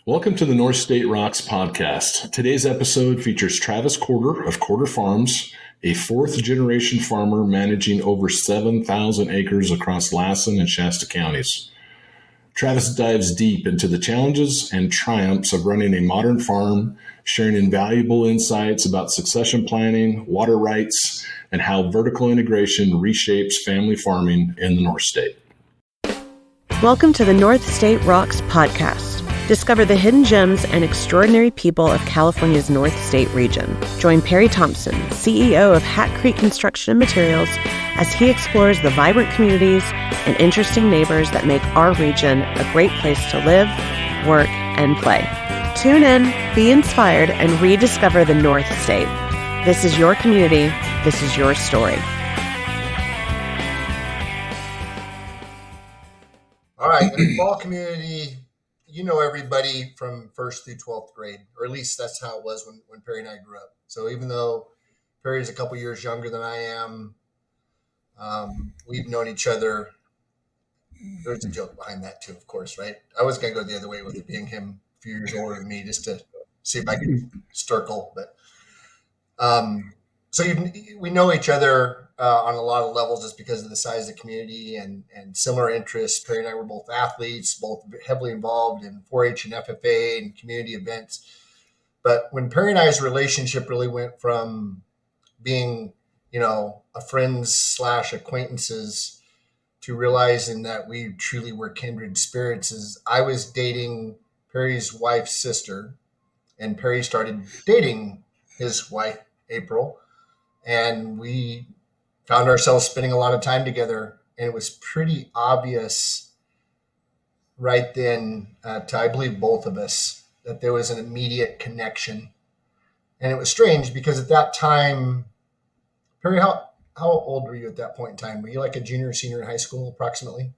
Welcome to the North State Rocks podcast. Today's episode features Travis Corder of Corder Farms, a fourth-generation farmer managing over 7,000 acres across Lassen and Shasta counties. Travis dives deep into the challenges and triumphs of running a modern farm, sharing invaluable insights about succession planning, water rights, and how vertical integration reshapes family farming in the North State. Welcome to the North State Rocks podcast. Discover the hidden gems and extraordinary people of California's North State region. Join Perry Thompson, CEO of Hat Creek Construction and Materials, as he explores the vibrant communities and interesting neighbors that make our region a great place to live, work, and play. Tune in, be inspired, and rediscover the North State. This is your community. This is your story. All right, in the fall community, you know everybody from 1st through 12th grade, or at least that's how it was when Perry and I grew up. So even though Perry is a couple years younger than I am, we've known each other. There's a joke behind that too, of course, right? I was going to go the other way with it being him a few years older than me, just to see if I could stirkle. But so we know each other on a lot of levels just because of the size of the community and similar interests. Perry and I were both athletes, both heavily involved in 4-H and FFA and community events. But when Perry and I's relationship really went from being, a friends/acquaintances to realizing that we truly were kindred spirits, is I was dating Perry's wife's sister, and Perry started dating his wife, April. And we found ourselves spending a lot of time together, and it was pretty obvious right then to, I believe, both of us, that there was an immediate connection. And it was strange because at that time, Perry, how old were you at that point in time? Were you like a junior or senior in high school approximately?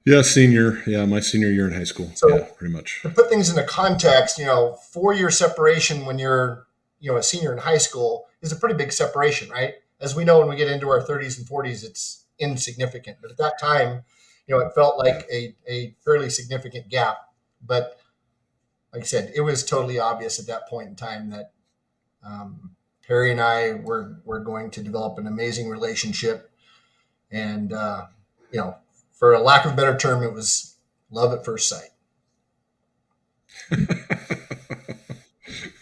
Yeah, senior. Yeah, my senior year in high school. So yeah, pretty much. To put things into context, 4-year separation when you're, a senior in high school is a pretty big separation, right? As we know, when we get into our 30s and 40s, it's insignificant. But at that time, it felt like a fairly significant gap. But like I said, it was totally obvious at that point in time that Perry and I were going to develop an amazing relationship. And, for a lack of a better term, it was love at first sight.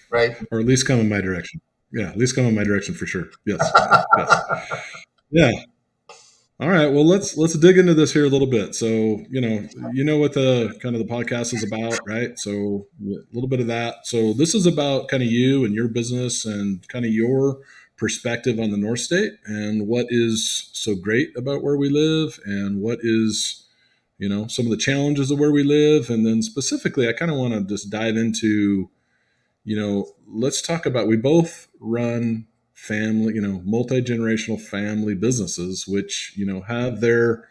Right? Or at least come in my direction. Yeah, at least come in my direction for sure. Yes. Yes. Yeah. All right. Well, let's dig into this here a little bit. So, what the kind of the podcast is about, right? So a little bit of that. So this is about kind of you and your business and kind of your perspective on the North State and what is so great about where we live and what is, some of the challenges of where we live. And then specifically, I kind of want to just dive into, let's talk about, we both run family, multi-generational family businesses, which, have their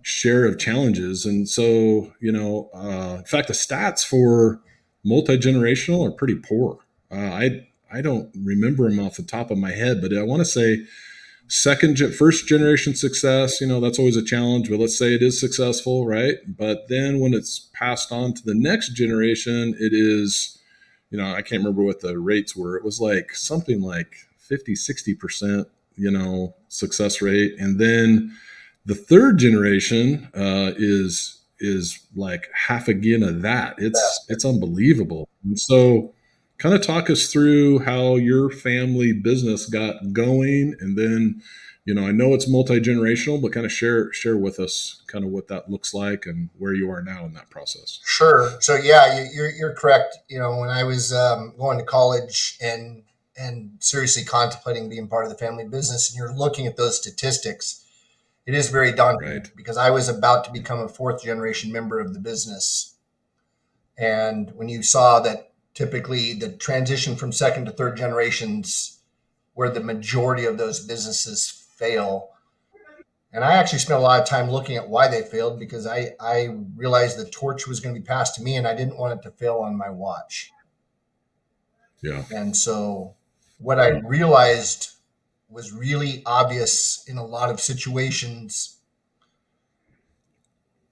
share of challenges. And so, in fact, the stats for multi-generational are pretty poor. I don't remember them off the top of my head, but I want to say first generation success, that's always a challenge, but let's say it is successful, right? But then when it's passed on to the next generation, it is, I can't remember what the rates were. It was like something like 50, 60%, success rate. And then the third generation is like half again of that. It's unbelievable. And so kind of talk us through how your family business got going. And then, I know it's multi-generational, but kind of share with us kind of what that looks like and where you are now in that process. Sure. So yeah, you're correct. When I was going to college and seriously contemplating being part of the family business, and you're looking at those statistics, it is very daunting, right? Because I was about to become a 4th generation member of the business. And when you saw that typically the transition from 2nd to 3rd generations, where the majority of those businesses fail. And I actually spent a lot of time looking at why they failed, because I realized the torch was going to be passed to me, and I didn't want it to fail on my watch. Yeah. And so what I realized was really obvious in a lot of situations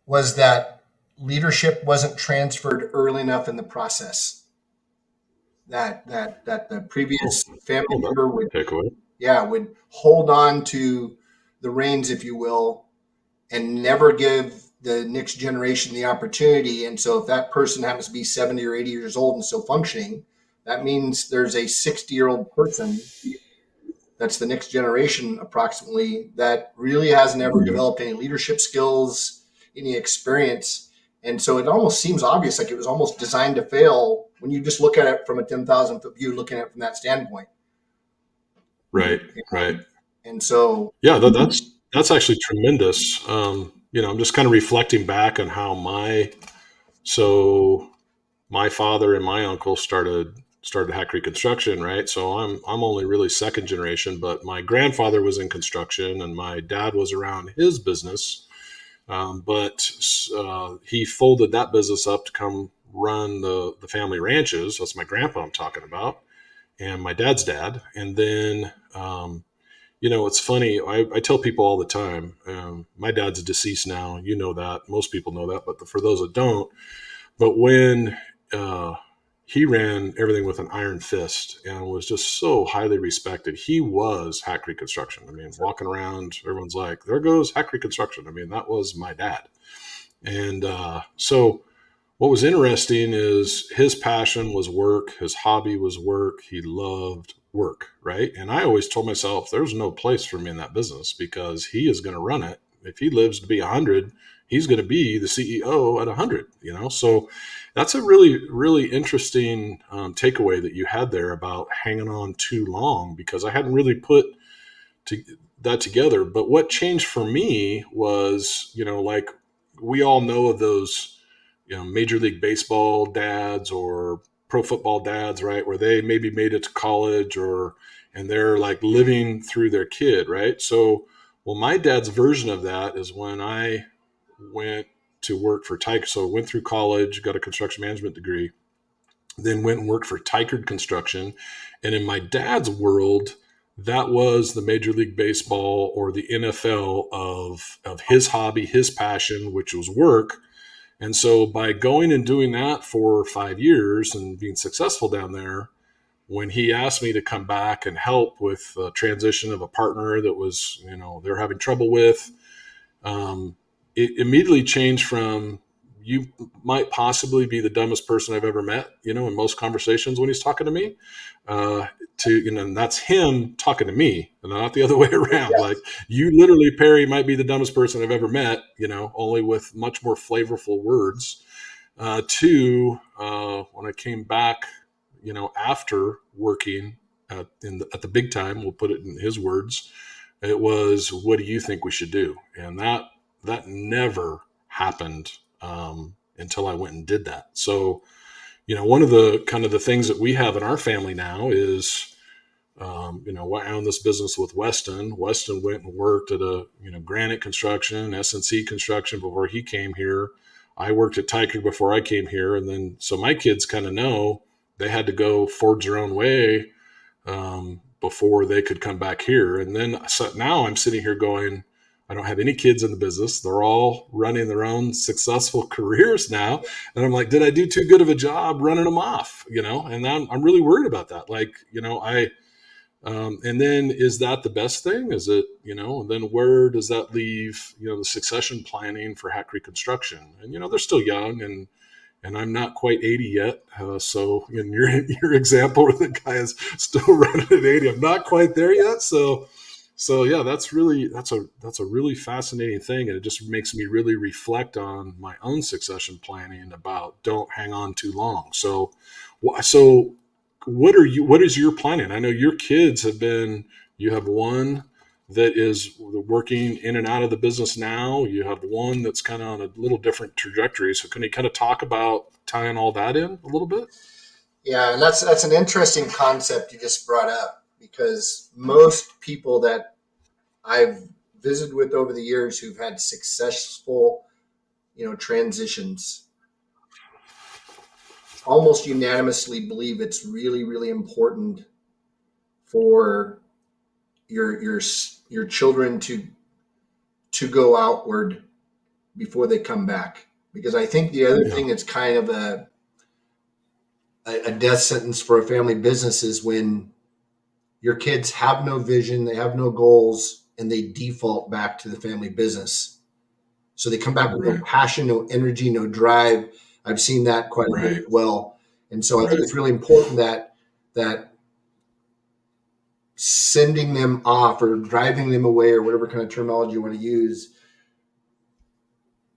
was that leadership wasn't transferred early enough in the process. That the previous family Oh, member would, that's a takeaway. would hold on to the reins, if you will, and never give the next generation the opportunity. And so if that person happens to be 70 or 80 years old and still functioning, that means there's a 60-year-old person that's the next generation approximately that really hasn't ever developed any leadership skills, any experience. And so it almost seems obvious, like it was almost designed to fail when you just look at it from a 10,000 foot view, looking at it from that standpoint. Right, right. And so, Yeah, that's actually tremendous. I'm just kind of reflecting back on how so my father and my uncle started Hat Creek Construction, right? So I'm only really second generation, but my grandfather was in construction, and my dad was around his business. But he folded that business up to come run the family ranches. That's my grandpa I'm talking about, and my dad's dad. And then, it's funny. I tell people all the time, my dad's deceased now. You know that. Most people know that. But for those that don't, but when uh, he ran everything with an iron fist and was just so highly respected, he was Hat Creek Construction. I mean, walking around, everyone's like, there goes Hat Creek Construction. I mean, that was my dad. And so what was interesting is his passion was work, his hobby was work. He loved work, right? And I always told myself there's no place for me in that business because he is going to run it. If he lives to be 100, he's going to be the CEO at 100, So that's a really, really interesting takeaway that you had there about hanging on too long, because I hadn't really put to, that together. But what changed for me was, like we all know of those, Major League Baseball dads or pro football dads, right? Where they maybe made it to college and they're like living through their kid, right? So, well, my dad's version of that is when I went to work for Tyke. So went through college, got a construction management degree, then went and worked for Tykerd Construction. And in my dad's world, that was the Major League Baseball or the NFL of his hobby, his passion, which was work. And so by going and doing that for 5 years and being successful down there, when he asked me to come back and help with the transition of a partner that was, they were having trouble with, it immediately changed from you might possibly be the dumbest person I've ever met, in most conversations when he's talking to me, uh, to, and that's him talking to me and not the other way around. yeah, Like, you literally, Perry, might be the dumbest person I've ever met, only with much more flavorful words, when I came back, after working at the big time, we'll put it in his words, it was, what do you think we should do? And that never happened until I went and did that. So, one of the kind of the things that we have in our family now is, I own this business with Weston. Weston went and worked at a, Granite Construction, SNC Construction before he came here. I worked at Tyker before I came here. And then, so my kids kind of know they had to go forge their own way before they could come back here. And then, so now I'm sitting here going, I don't have any kids in the business. They're all running their own successful careers now. And I'm like, did I do too good of a job running them off? And I'm really worried about that. Like, and then is that the best thing? Is it, and then where does that leave, the succession planning for Hat Creek Construction? And, they're still young and I'm not quite 80 yet. So in your example where the guy is still running at 80, I'm not quite there yet. So yeah, that's a really fascinating thing. And it just makes me really reflect on my own succession planning about don't hang on too long. So what is your planning? I know your kids you have one that is working in and out of the business now. You have one that's kind of on a little different trajectory. So can you kind of talk about tying all that in a little bit? yeah, and that's an interesting concept you just brought up, because most people that I've visited with over the years who've had successful, transitions, almost unanimously believe it's really, really important for your children to go outward before they come back. Because I think the other Yeah. thing that's kind of a death sentence for a family business is when your kids have no vision, they have no goals, and they default back to the family business. So they come back with no Right. passion, no energy, no drive. I've seen that quite a bit Right. as well. And so I think Right. it's really important that sending them off or driving them away or whatever kind of terminology you want to use,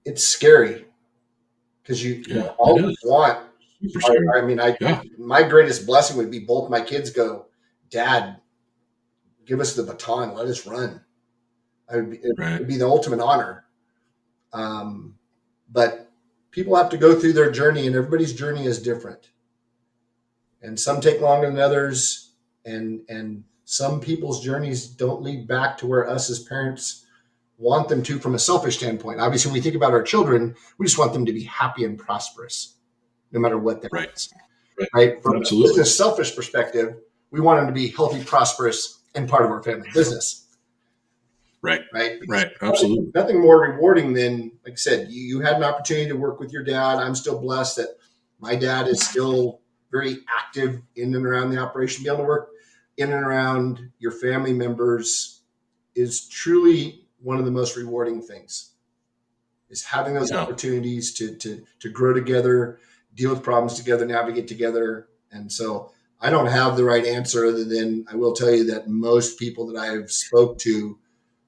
it's scary because Yeah. It all we is want. super scary. I mean, I Yeah. my greatest blessing would be both my kids go, Dad, give us the baton, let us run. It Right. would be the ultimate honor. Um, but people have to go through their journey, and everybody's journey is different. And some take longer than others, and some people's journeys don't lead back to where us as parents want them to from a selfish standpoint. Obviously, when we think about our children, we just want them to be happy and prosperous, no matter what that Right. is. Right. Right? From a Absolutely. business selfish perspective, we want them to be healthy, prosperous, and part of our family business. Right. Right? Because Right. Absolutely. nothing more rewarding than, like I said, you had an opportunity to work with your dad. I'm still blessed that my dad is still very active in and around the operation. Be able to work in and around your family members is truly one of the most rewarding things. Is having those Yeah. opportunities to grow together, deal with problems together, navigate together. And so I don't have the right answer other than I will tell you that most people that I've spoke to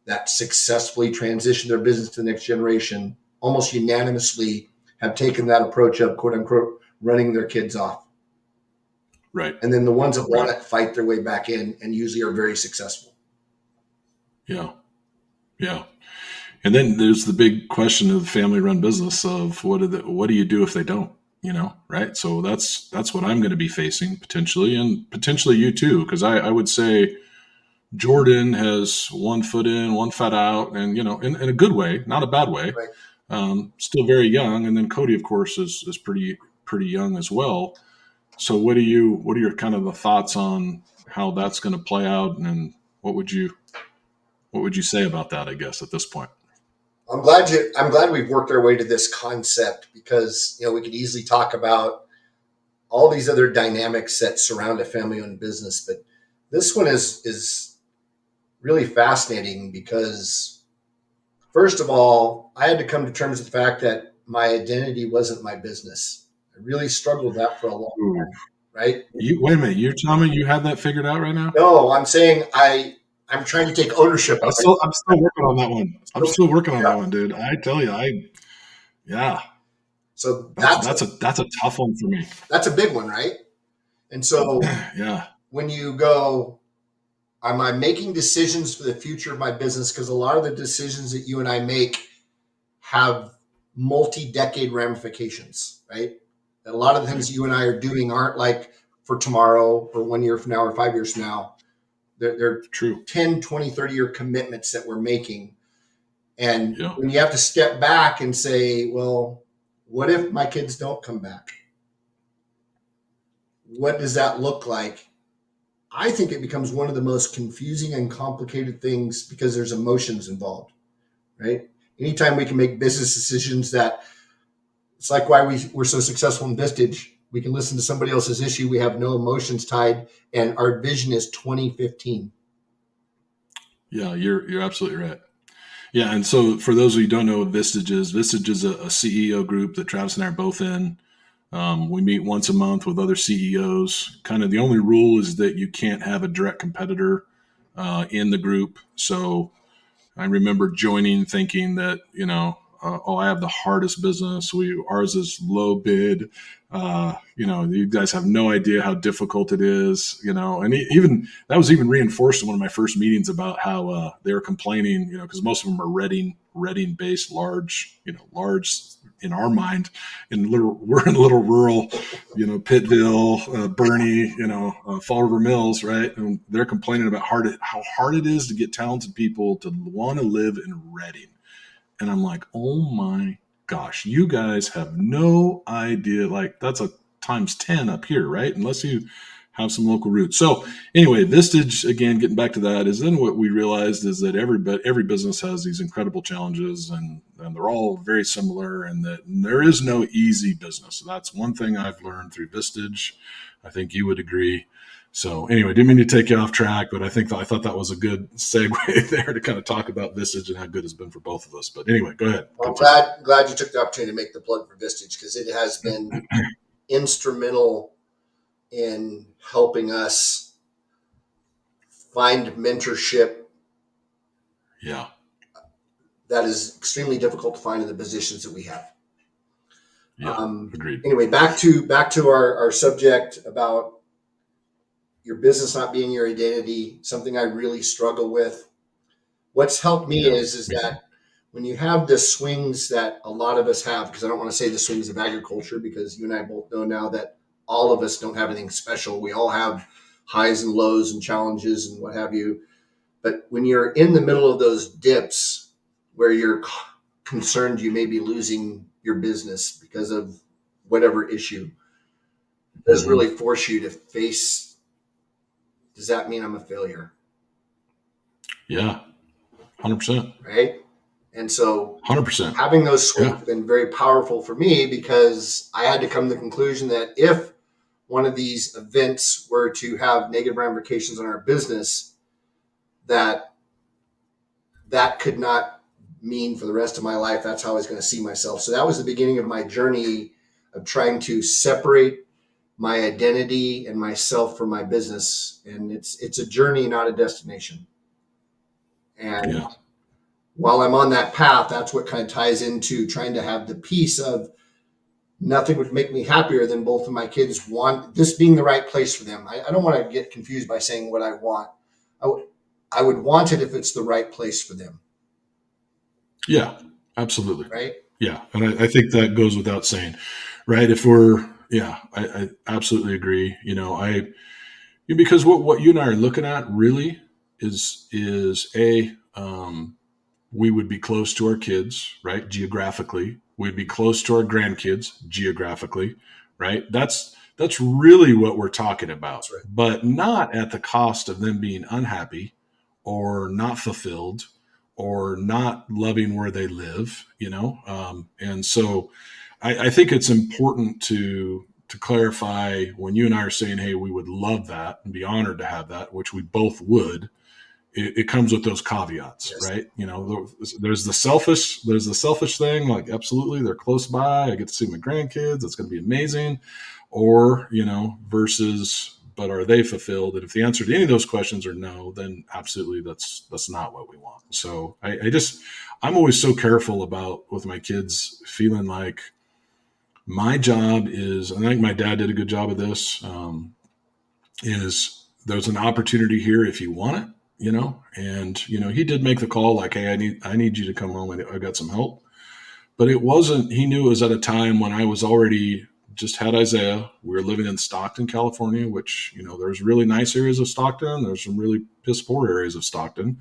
that successfully transition their business to the next generation almost unanimously have taken that approach of quote unquote running their kids off. Right. And then the ones that want Right. to fight their way back in and usually are very successful. Yeah. Yeah. And then there's the big question of the family run business of what do you do if they don't, right? So that's what I'm going to be facing potentially, and potentially you too, because I would say Jordan has one foot in, one foot out, and in a good way, not a bad way. Right. Still very young, and then Cody, of course, is pretty young as well. So what are your kind of the thoughts on how that's going to play out, and what would you what would you say about that? I guess at this point. I'm glad we've worked our way to this concept because we could easily talk about all these other dynamics that surround a family owned business, but this one is really fascinating because first of all, I had to come to terms with the fact that my identity wasn't my business. I really struggled with that for a long Ooh. time, right? You wait a minute. You're telling me you have that figured out right now? No, I'm saying I'm trying to take ownership of it. I'm still working on that one. I'm So, still working on yeah. that one, dude. I tell you, yeah, So that's a tough one for me. that's a big one, right? And so Yeah, when you go, am I making decisions for the future of my business? Because a lot of the decisions that you and I make have multi-decade ramifications, right? And a lot of the things right. that you and I are doing aren't like for tomorrow or 1 year from now or 5 years from now. They're True. 10, 20, 30-year commitments that we're making. And Yeah, when you have to step back and say, well, what if my kids don't come back? What does that look like? I think it becomes one of the most confusing and complicated things because there's emotions involved, right? Anytime we can make business decisions that it's like why we're so successful in Vistage. We can listen to somebody else's issue. We have no emotions tied, and our vision is 2015. yeah. You're absolutely right. Yeah, and so for those of you who don't know what Vistage is a CEO group that Travis and I are both in. We meet once a month with other CEOs. Kind of the only rule is that you can't have a direct competitor in the group. So I remember joining thinking that, oh, I have the hardest business. Ours is low bid. You guys have no idea how difficult it is, and even that was even reinforced in one of my first meetings about how they were complaining, because most of them are Reading based, large in our mind, we're in little rural, Pittville, Bernie, Fall River Mills, right? And they're complaining about how hard it is to get talented people to want to live in Reading. And I'm like, oh my gosh, you guys have no idea. Like that's a times 10 up here, right? Unless you have some local roots. So anyway, Vistage, again, getting back to that, is then what we realized is that every business has these incredible challenges, and they're all very similar, and that there is no easy business. That's one thing I've learned through Vistage. I think you would agree. So anyway, didn't mean to take you off track, but I thought that was a good segue there to kind of talk about Vistage and how good it's been for both of us. But anyway, go ahead. Well, I'm glad you took the opportunity to make the plug for Vistage, because it has been instrumental in helping us find mentorship. Yeah. That is extremely difficult to find in the positions that we have. Yeah, agreed. Anyway, back to our subject about your business not being your identity, something I really struggle with. What's helped me is that when you have the swings that a lot of us have, because I don't want to say the swings of agriculture, because you and I both know now that all of us don't have anything special. We all have highs and lows and challenges and what have you. But when you're in the middle of those dips where you're concerned you may be losing your business because of whatever issue, it does really force you to face, does that mean I'm a failure? Yeah, 100%. Right? And so 100%. having those swings have been very powerful for me, because I had to come to the conclusion that if one of these events were to have negative ramifications on our business, that could not mean for the rest of my life that's how I was going to see myself. So that was the beginning of my journey of trying to separate my identity and myself from my business. And it's a journey, not a destination. And while I'm on that path, that's what kind of ties into trying to have the peace of nothing would make me happier than both of my kids want this being the right place for them. I don't want to get confused by saying what I want. I would want it if it's the right place for them. Yeah, absolutely. Right. Yeah. And I think that goes without saying, right? I absolutely agree. Because what you and I are looking at really is we would be close to our kids, right? Geographically, we'd be close to our grandkids geographically, right? That's really what we're talking about, right. But not at the cost of them being unhappy or not fulfilled or not loving where they live, and so I think it's important to clarify when you and I are saying, hey, we would love that and be honored to have that, which we both would. It comes with those caveats, right? There's the selfish thing, like absolutely, they're close by. I get to see my grandkids. It's going to be amazing. Or, versus, but are they fulfilled? And if the answer to any of those questions are no, then absolutely that's not what we want. So I'm always so careful about with my kids feeling like my job is, and I think my dad did a good job of this, is there's an opportunity here if you want it. And he did make the call like, hey, I need you to come home. I got some help, but it wasn't, he knew it was at a time when I was already just had Isaiah. We were living in Stockton, California, which, there's really nice areas of Stockton. There's some really piss poor areas of Stockton.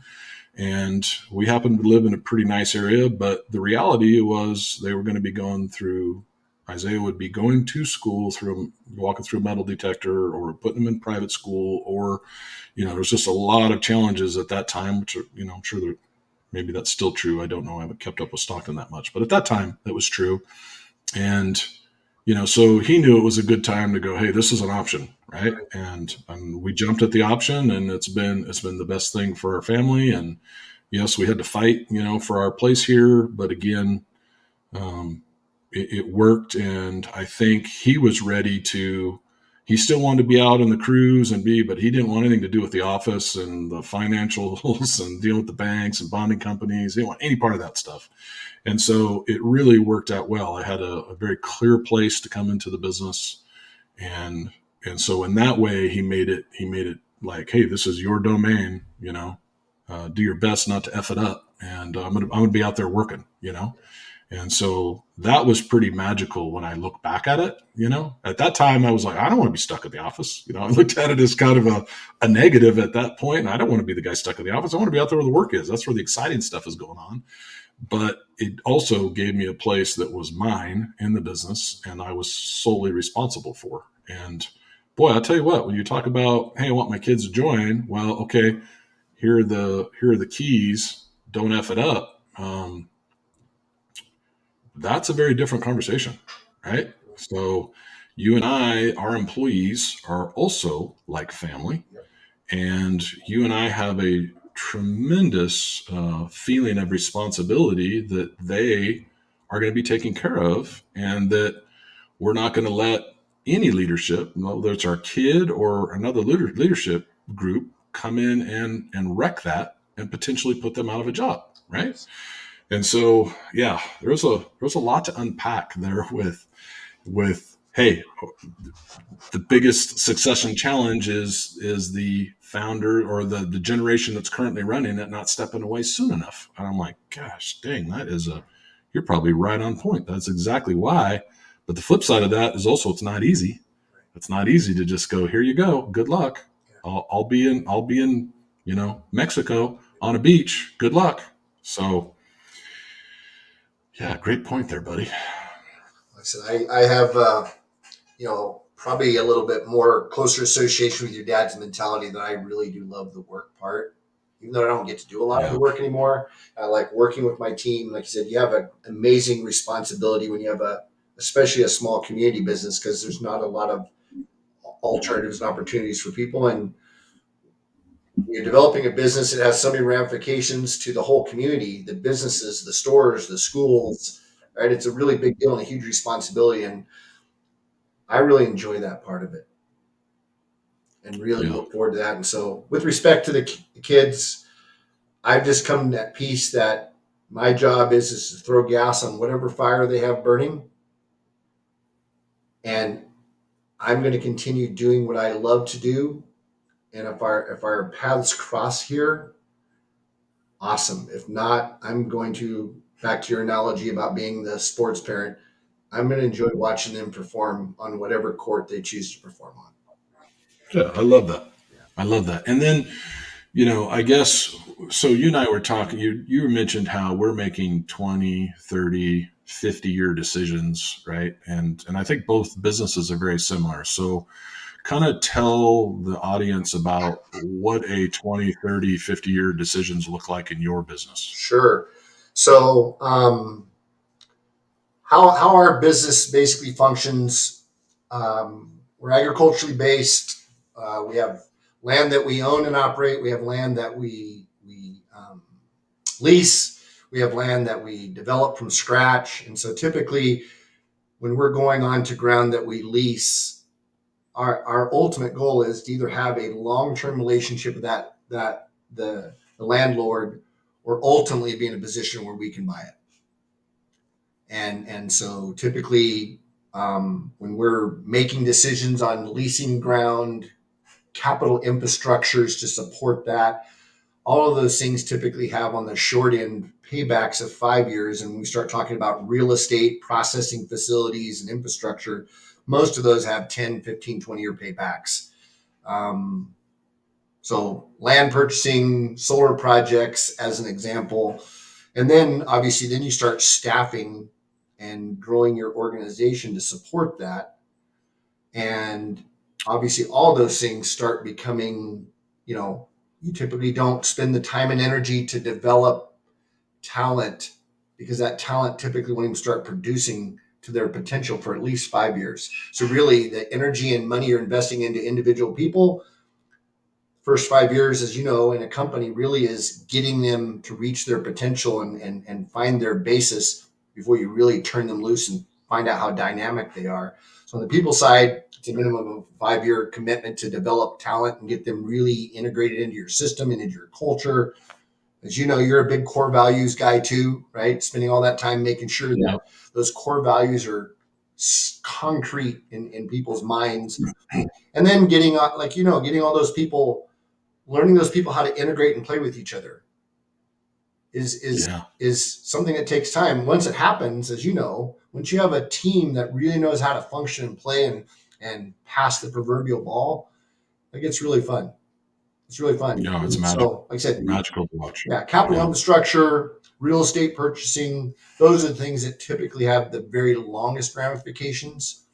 And we happened to live in a pretty nice area, but the reality was they were going to be Isaiah would be going to school walking through a metal detector, or putting him in private school, or, there's just a lot of challenges at that time, which are, I'm sure maybe that's still true. I don't know. I haven't kept up with Stockton that much, but at that time that was true. And, so he knew it was a good time to go, hey, this is an option. Right. And we jumped at the option, and it's been the best thing for our family. And yes, we had to fight, for our place here, but again, it worked. And I think he was ready he still wanted to be out on the cruise but he didn't want anything to do with the office and the financials and dealing with the banks and bonding companies. He didn't want any part of that stuff. And so it really worked out well. I had a very clear place to come into the business. And so in that way, he made it like, hey, this is your domain, do your best not to F it up. And I'm going to be out there working, And so that was pretty magical when I look back at it. At that time I was like, I don't want to be stuck at the office. I looked at it as kind of a negative at that point. And I don't want to be the guy stuck at the office. I want to be out there where the work is. That's where the exciting stuff is going on. But it also gave me a place that was mine in the business, and I was solely responsible for. And boy, I'll tell you what, when you talk about, hey, I want my kids to join, well, okay, here are the keys. Don't F it up. That's a very different conversation, right? So you and I, our employees are also like family, and you and I have a tremendous feeling of responsibility that they are going to be taken care of, and that we're not going to let any leadership, whether it's our kid or another leadership group, come in and wreck that and potentially put them out of a job, right? And so, yeah, there's a lot to unpack there with hey, the biggest succession challenge is the founder or the generation that's currently running it not stepping away soon enough. And I'm like, gosh, dang, you're probably right on point. That's exactly why. But the flip side of that is also it's not easy. It's not easy to just go, here you go, good luck. I'll be in Mexico on a beach. Good luck. So yeah, great point there, buddy. Like I said, I have, probably a little bit more closer association with your dad's mentality that I really do love the work part. Even though I don't get to do a lot of the Yeah, work anymore, I like working with my team. Like you said, you have an amazing responsibility when you have especially a small community business, because there's not a lot of alternatives and opportunities for people. And you're developing a business that has so many ramifications to the whole community, the businesses, the stores, the schools, right? It's a really big deal and a huge responsibility. And I really enjoy that part of it and really yeah, look forward to that. And so, with respect to the kids, I've just come to that peace that my job is to throw gas on whatever fire they have burning. And I'm going to continue doing what I love to do. And if our paths cross here, awesome. If not, I'm going to, back to your analogy about being the sports parent, I'm going to enjoy watching them perform on whatever court they choose to perform on. yeah. I love that. I love that. And then I guess so. You and I were talking. You mentioned how we're making 20, 30, 50-year decisions, right? And I think both businesses are very similar. So kind of tell the audience about what a 20, 30, 50-year decisions look like in your business. Sure. So, how our business basically functions, we're agriculturally based. We have land that we own and operate. We have land that we lease. We have land that we develop from scratch. And so typically, when we're going on to ground that we lease, our ultimate goal is to either have a long term relationship with the landlord, or ultimately be in a position where we can buy it. And so typically, when we're making decisions on leasing ground, capital infrastructures to support that, all of those things typically have on the short end paybacks of 5 years. And when we start talking about real estate, processing facilities, and infrastructure, most of those have 10, 15, 20-year paybacks. Um, so land purchasing, solar projects as an example. And then obviously then you start staffing and growing your organization to support that. And obviously all those things start becoming, you typically don't spend the time and energy to develop talent, because that talent typically won't even start producing to their potential for at least 5 years. So really the energy and money you're investing into individual people, first 5 years, as you know, in a company really is getting them to reach their potential and find their basis before you really turn them loose and find out how dynamic they are. So on the people side, it's a minimum of a 5-year commitment to develop talent and get them really integrated into your system and into your culture. As you know, you're a big core values guy too, right? Spending all that time making sure that Yep. those core values are concrete in people's minds. And then getting all those people, learning those people how to integrate and play with each other is is Yeah. is something that takes time. Once it happens, as you know, once you have a team that really knows how to function and play and pass the proverbial ball, it gets really fun. It's really fun. It's And magic, so, like I said, magical to watch. yeah, capital Yeah. infrastructure, real estate purchasing, those are the things that typically have the very longest ramifications.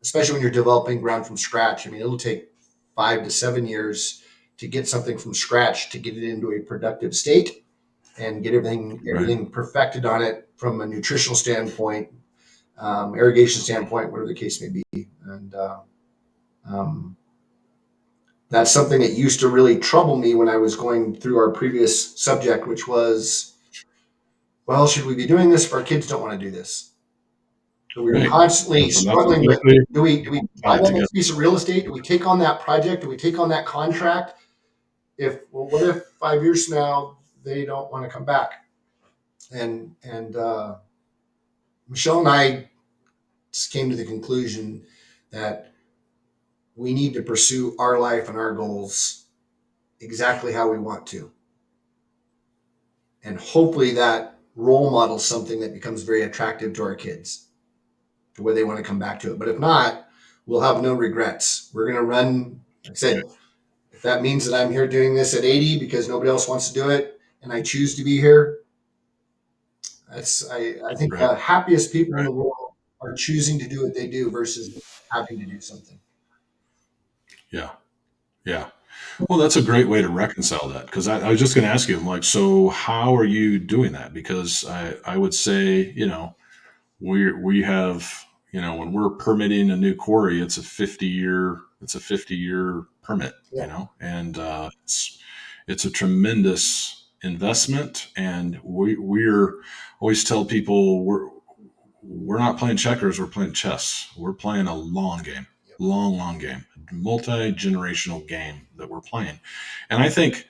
especially when you're developing ground from scratch. I mean, it'll take 5 to 7 years to get something from scratch to get it into a productive state and get Right. everything perfected on it from a nutritional standpoint, irrigation standpoint, whatever the case may be. And um, that's something that used to really trouble me when I was going through our previous subject, which was, well, should we be doing this if our kids don't want to do this? So we were Right. constantly That's struggling with, exactly do we tie buy it that together. next piece of real estate? Do we take on that project? Do we take on that contract? If, well, what if 5 years from now they don't want to come back? And Michelle and I just came to the conclusion that we need to pursue our life and our goals exactly how we want to. And hopefully that role model is something that becomes very attractive to our kids, to where they want to come back to it. But if not, we'll have no regrets. We're going to run, like I said, if that means that I'm here doing this at 80 because nobody else wants to do it and I choose to be here, I think Right. the happiest people in Right. the world are choosing to do what they do versus having to do something. Yeah. Yeah. Well, that's a great way to reconcile that because I was just going to ask you, I'm like, so how are you doing that? Because I would say, we have, when we're permitting a new quarry, it's a 50-year permit, Yeah. and it's a tremendous investment. And we're always tell people we're not playing checkers, we're playing chess. We're playing a long game, Yep. long game, multi-generational game that we're playing. And I think,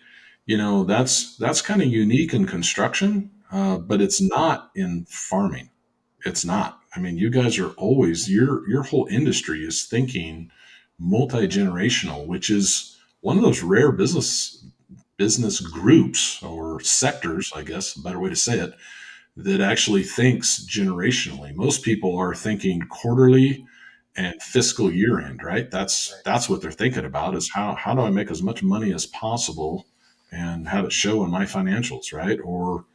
that's kind of unique in construction, but it's not in farming. It's not. I mean, you guys are always your whole industry is thinking multi-generational, which is one of those rare business groups or sectors, I guess, a better way to say it, that actually thinks generationally. Most people are thinking quarterly and fiscal year end, right? That's Right. that's what they're thinking about is how do I make as much money as possible and have it show in my financials, right? Or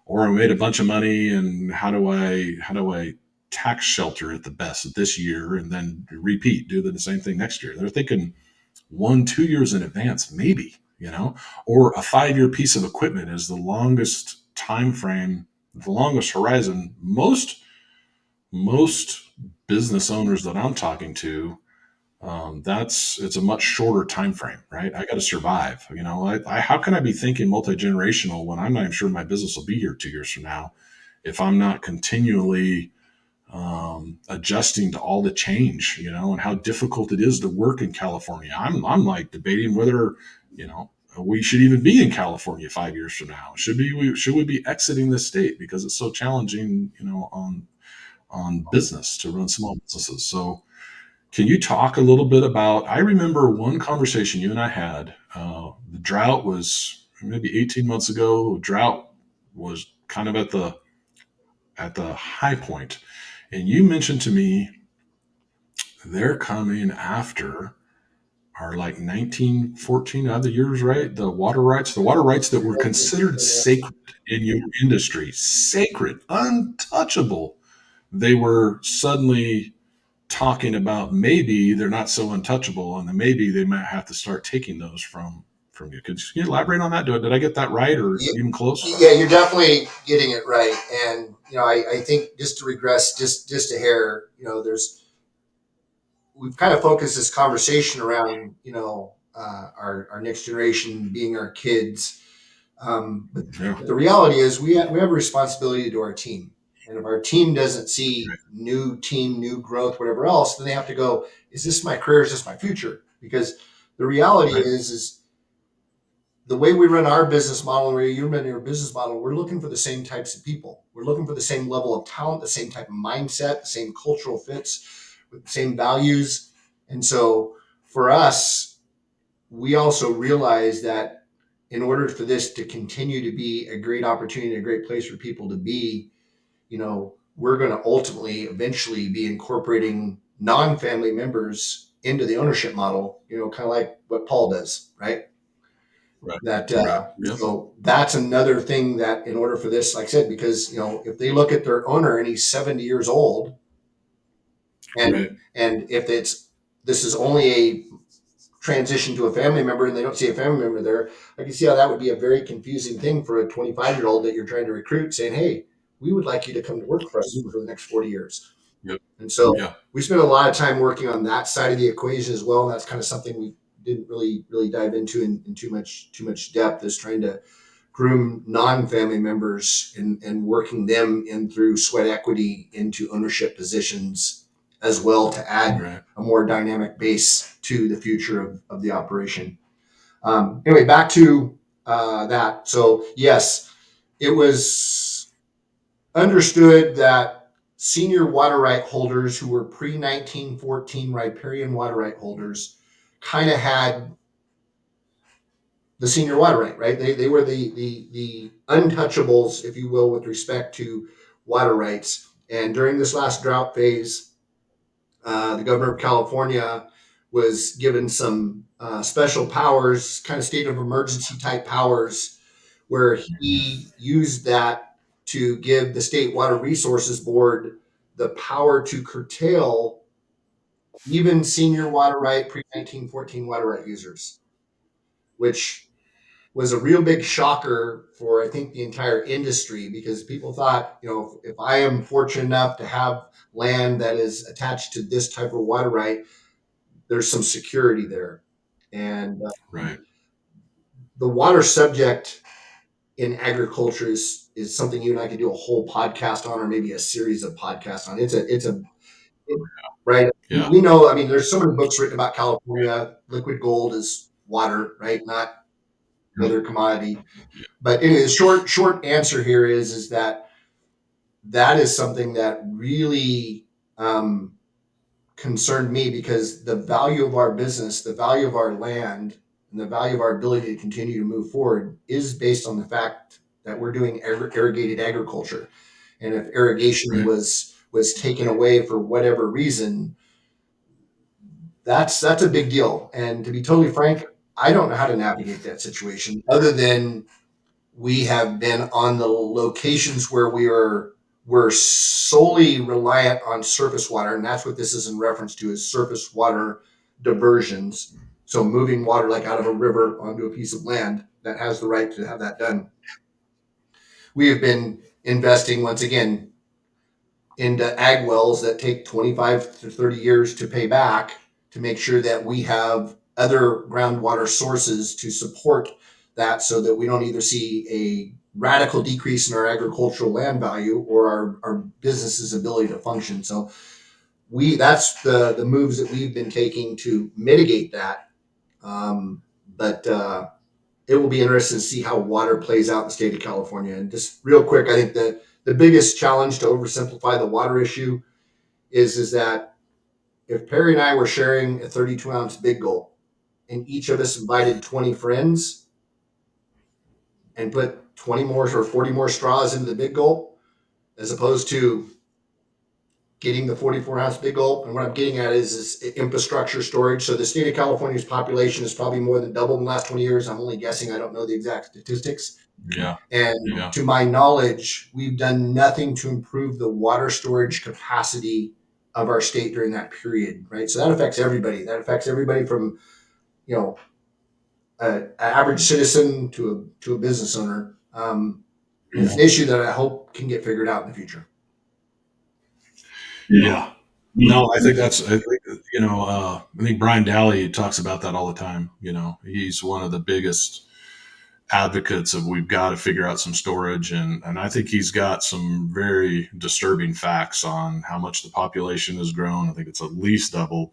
I made a bunch of money and how do I tax shelter it the best this year and then repeat, do the same thing next year. They're thinking 1, 2 years in advance, maybe, or a 5-year piece of equipment is the longest time frame, the longest horizon. Most business owners that I'm talking to, it's a much shorter time frame, right? I got to survive. How can I be thinking multi-generational when I'm not even sure my business will be here 2 years from now if I'm not continually adjusting to all the change, and how difficult it is to work in California. I'm like debating whether, we should even be in California 5 years from now. Should we be exiting the state because it's so challenging, on business to run small businesses. So can you talk a little bit about? I remember one conversation you and I had. The drought was maybe 18 months ago. Drought was kind of at the high point, and you mentioned to me they're coming after are like 1914 other years, right? The water rights that were considered sacred in your industry, sacred, untouchable. They were suddenly talking about maybe they're not so untouchable, and then maybe they might have to start taking those from you. Could you elaborate on that? Did I get that right, or Yeah, even close? yeah, you're definitely getting it right. And I think just to regress just a hair, we've kind of focused this conversation around our next generation being our kids. Yeah, But the reality is we have a responsibility to our team. And if our team doesn't see right, new growth, whatever else, then they have to go, is this my career? Is this my future? Because the reality right, is the way we run our business model and where you run your business model, we're looking for the same types of people. We're looking for the same level of talent, the same type of mindset, the same cultural fits, with the same values. And so for us, we also realize that in order for this to continue to be a great opportunity, a great place for people to be, we're going to ultimately, eventually be incorporating non-family members into the ownership model, kind of like what Paul does, right? right, That right. Yep. So that's another thing that in order for this, like I said, because if they look at their owner and he's 70 years old, And Right. and if it's this is only a transition to a family member and they don't see a family member there, I can see how that would be a very confusing thing for a 25-year-old that you're trying to recruit, saying, "Hey, we would like you to come to work for us for the next 40 years." Yep. And so Yeah. we spent a lot of time working on that side of the equation as well. And that's kind of something we didn't really dive into in too much depth, is trying to groom non-family members and working them in through sweat equity into ownership positions as well, to add Right. a more dynamic base to the future of the operation. Anyway, back to that. So yes, it was understood that senior water right holders who were pre 1914 riparian water right holders kind of had the senior water right, right? They were the untouchables, if you will, with respect to water rights. And during this last drought phase, the governor of California was given some special powers, kind of state of emergency type powers, where he used that to give the State Water Resources Board the power to curtail even senior water right pre 1914 water right users, which was a real big shocker for, I think, the entire industry, because people thought, if I am fortunate enough to have land that is attached to this type of water right, there's some security there. And Right. the water subject in agriculture is something you and I could do a whole podcast on, or maybe a series of podcasts on. Right. Yeah. We know. I mean, there's so many books written about California. Liquid gold is water, right? Not the Yep. other commodity. But anyway, the short answer here is that that is something that really concerned me, because the value of our business, the value of our land, and the value of our ability to continue to move forward is based on the fact that we're doing irrigated agriculture. And if irrigation Right. was taken away for whatever reason, that's a big deal. And to be totally frank, I don't know how to navigate that situation, other than we have been on the locations where we're solely reliant on surface water, and that's what this is in reference to, is surface water diversions. So moving water like out of a river onto a piece of land that has the right to have that done. We have been investing, once again, into ag wells that take 25 to 30 years to pay back, to make sure that we have other groundwater sources to support that, so that we don't either see a radical decrease in our agricultural land value or our business's ability to function. So that's the moves that we've been taking to mitigate that. But it will be interesting to see how water plays out in the state of California. And just real quick, I think that the biggest challenge, to oversimplify the water issue, is that if Perry and I were sharing a 32-ounce big gulp, and each of us invited 20 friends and put 20 more or 40 more straws into the big gulp, as opposed to getting the 44-ounce big gulp. And what I'm getting at is infrastructure storage. So the state of California's population is probably more than doubled in the last 20 years. I'm only guessing. I don't know the exact statistics. Yeah. And Yeah. to my knowledge, we've done nothing to improve the water storage capacity of our state during that period, right? So that affects everybody. That affects everybody from, you know, an average citizen to a business owner. And it's an issue that I hope can get figured out in the future. Yeah. No, I think that's, I think, I think Brian Daly talks about that all the time. He's one of the biggest advocates of, we've got to figure out some storage. And I think he's got some very disturbing facts on how much the population has grown. I think it's at least doubled.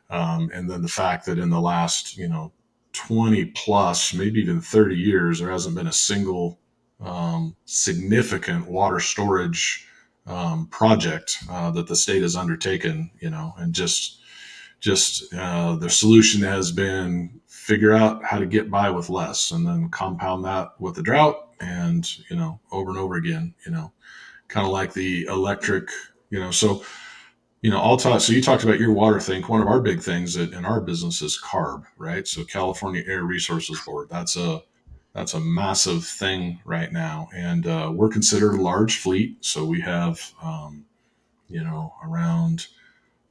And then the fact that in the last, 20 plus, maybe even 30 years, there hasn't been a single significant water storage project that the state has undertaken, and just the solution has been figure out how to get by with less, and then compound that with the drought, and over and over again, kind of like the electric, so I'll talk. So you talked about your water thing. One of our big things in our business is CARB, right? So California Air Resources Board. That's a massive thing right now, and we're considered a large fleet. So we have, around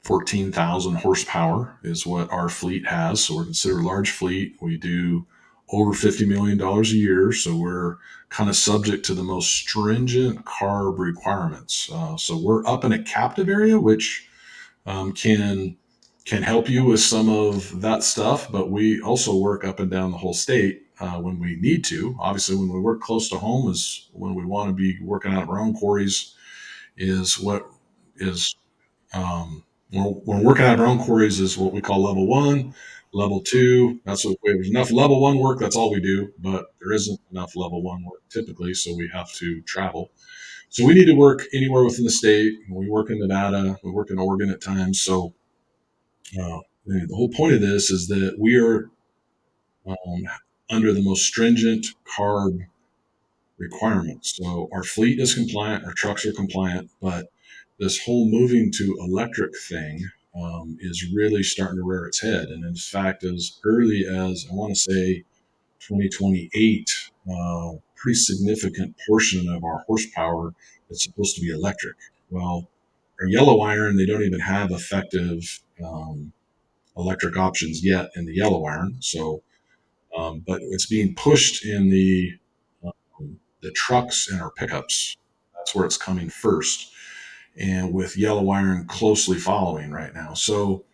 14,000 horsepower is what our fleet has. So we're considered a large fleet. We do over $50 million a year. So we're kind of subject to the most stringent CARB requirements. So we're up in a captive area, which can help you with some of that stuff. But we also work up and down the whole state when we need to. Obviously, when we work close to home is when we want to be working out of our own quarries. Is what is when we're working out of our own quarries is what we call level one, level two. That's what we have enough level one work. That's all we do, but there isn't enough level one work typically, so we have to travel. So we need to work anywhere within the state. We work in Nevada, we work in Oregon at times. So the whole point of this is that we are um, under the most stringent CARB requirements. So our fleet is compliant, our trucks are compliant, but this whole moving to electric thing is really starting to rear its head. And in fact, as early as I want to say 2028, pretty significant portion of our horsepower is supposed to be electric. Well, our yellow iron, they don't even have effective electric options yet in the yellow iron. So, but it's being pushed in the trucks and our pickups. That's where it's coming first, and with yellow iron closely following right now. So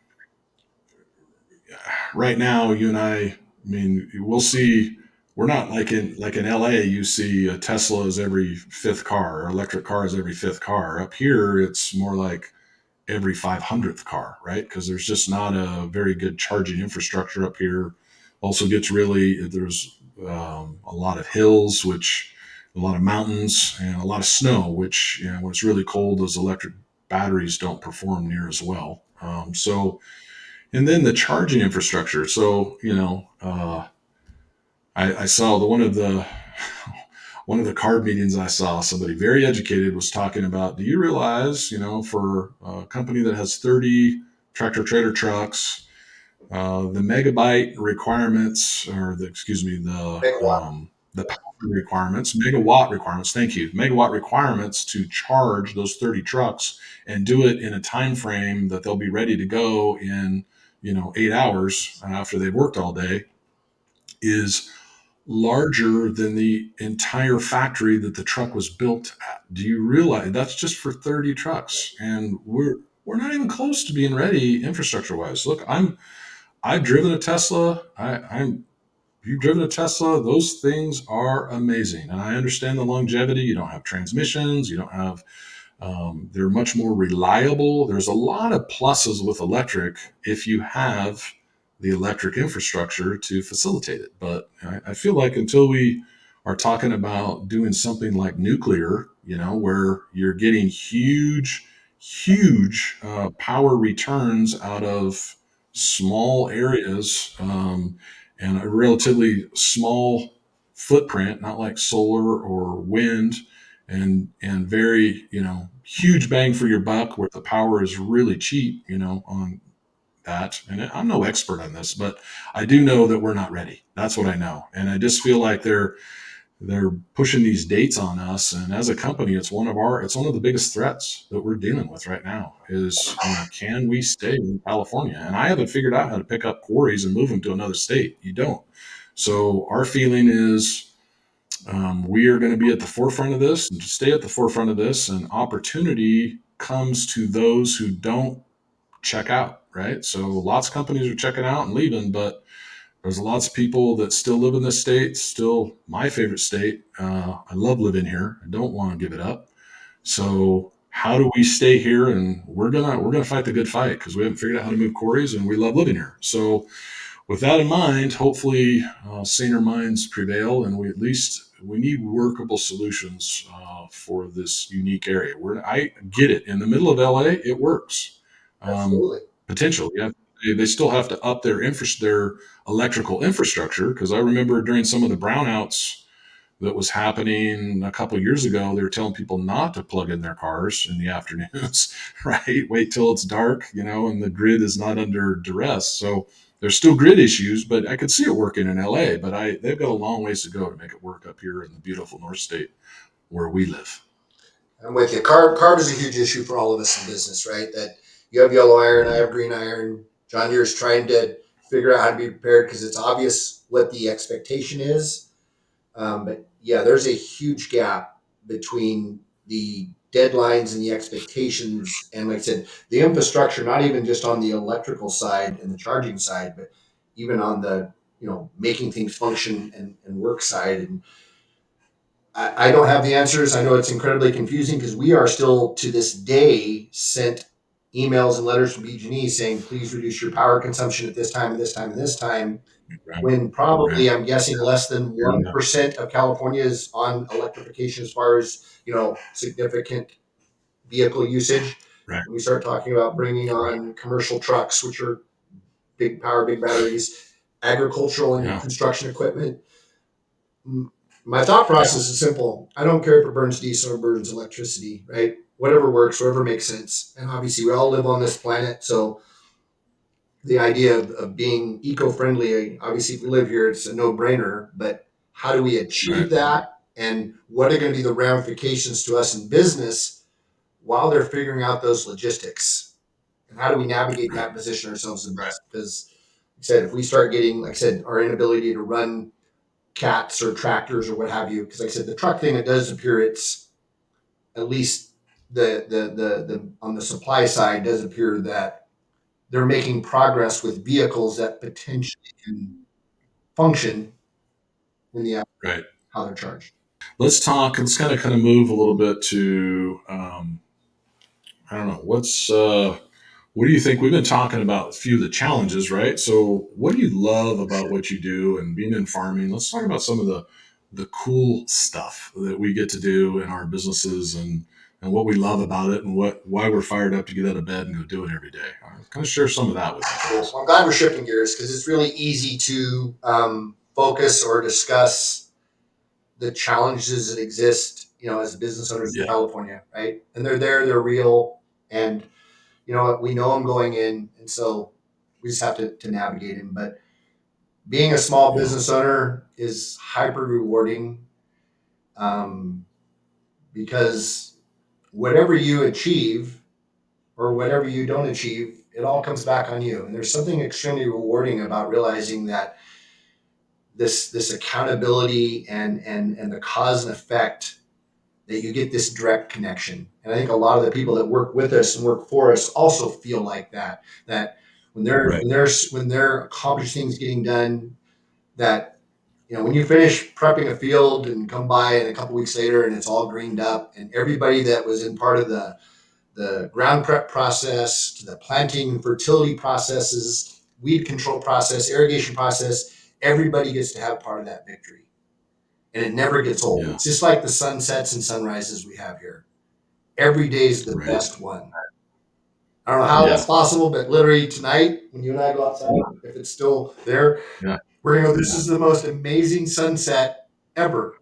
right now, you and I mean, we'll see. We're not like in LA. You see Tesla is every fifth car, or electric car is every fifth car. Up here, it's more like every 500th car, right? Because there's just not a very good charging infrastructure up here. Also gets really there's a lot of hills, which a lot of mountains and a lot of snow, which when it's really cold, those electric batteries don't perform near as well. So and then the charging infrastructure. So I saw one of the card meetings I saw, somebody very educated was talking about, do you realize, for a company that has 30 tractor trailer trucks, the megabyte requirements, or Megawatt. the power requirements, megawatt requirements, thank you, megawatt requirements to charge those 30 trucks and do it in a time frame that they'll be ready to go in, 8 hours after they've worked all day is larger than the entire factory that the truck was built at. Do you realize that's just for 30 trucks? And we're not even close to being ready infrastructure wise. Look, I've driven a Tesla. You've driven a Tesla. Those things are amazing. And I understand the longevity. You don't have transmissions. You don't have they're much more reliable. There's a lot of pluses with electric if you have the electric infrastructure to facilitate it. But I feel like until we are talking about doing something like nuclear, where you're getting huge power returns out of small areas and a relatively small footprint, not like solar or wind, and very huge bang for your buck where the power is really cheap on that. And I'm no expert on this, but I do know that we're not ready. That's what I know. And I just feel like they're pushing these dates on us, and as a company it's one of the biggest threats that we're dealing with right now is can we stay in California? And I haven't figured out how to pick up quarries and move them to another state. You don't. So our feeling is we are going to be at the forefront of this and to stay at the forefront of this, and opportunity comes to those who don't check out, right? So lots of companies are checking out and leaving, but there's lots of people that still live in this state, still my favorite state. I love living here. I don't want to give it up. So how do we stay here? And we're gonna fight the good fight because we haven't figured out how to move quarries, and we love living here. So with that in mind, hopefully saner minds prevail, and we need workable solutions for this unique area. I get it. In the middle of LA, it works. Um, Absolutely. Potential, yeah. They still have to up their electrical infrastructure because I remember during some of the brownouts that was happening a couple of years ago, they were telling people not to plug in their cars in the afternoons, right? Wait till it's dark, and the grid is not under duress. So there's still grid issues, but I could see it working in LA. But they've got a long ways to go to make it work up here in the beautiful North State where we live. I'm with you. Carb is a huge issue for all of us in business, right? That You have yellow iron, I have green iron. John Deere's trying to figure out how to be prepared because it's obvious what the expectation is. But yeah, there's a huge gap between the deadlines and the expectations. And like I said, the infrastructure, not even just on the electrical side and the charging side, but even on the, making things function and work side. And I don't have the answers. I know it's incredibly confusing because we are still to this day sent emails and letters from BG&E saying, please reduce your power consumption at this time, and this time, and this time, Right. when Right. probably I'm guessing less than Yeah. 1% of California is on electrification as far as, significant vehicle usage. Right. When we start talking about bringing Right. on commercial trucks, which are big power, big batteries, agricultural and Yeah. construction equipment, my thought Yeah. process is simple. I don't care if it burns diesel or burns electricity, right? Whatever works, whatever makes sense. And obviously, we all live on this planet. So the idea of being eco friendly, obviously, if we live here, it's a no brainer. But how do we Right. achieve that? And what are going to be the ramifications to us in business while they're figuring out those logistics? And how do we navigate Right. that and position ourselves the Right. best? Because, like I said, if we start getting, like I said, our inability to run cats or tractors or what have you. Because like I said, the truck thing, it does appear it's at least the on the supply side does appear that they're making progress with vehicles that potentially can function in the Right. how they're charged. Let's talk. Let's kind of move a little bit to I don't know what do you think? We've been talking about a few of the challenges, right? So, what do you love about what you do and being in farming? Let's talk about some of the cool stuff that we get to do in our businesses and what we love about it and why we're fired up to get out of bed and go do it every day. Kind of share some of that with me, Well, please. I'm glad we're shifting gears because it's really easy to focus or discuss the challenges that exist, as business owners in Yeah. California, right? And they're there, they're real, and you know what, we know them going in, and so we just have to navigate them. But being a small Yeah. business owner is hyper rewarding, um, because whatever you achieve or whatever you don't achieve, it all comes back on you. And there's something extremely rewarding about realizing that this accountability and the cause and effect, that you get this direct connection. And I think a lot of the people that work with us and work for us also feel like that when they're Right. when they're accomplished things getting done, that when you finish prepping a field and come by and a couple weeks later and it's all greened up, and everybody that was in part of the ground prep process to the planting and fertility processes, weed control process, irrigation process, everybody gets to have part of that victory. And it never gets old. Yeah. It's just like the sunsets and sunrises we have here. Every day is the Right. best one. I don't know how that's Yeah. possible, but literally tonight, when you and I go outside, if it's still there, Yeah. we're gonna go, this is the most amazing sunset ever.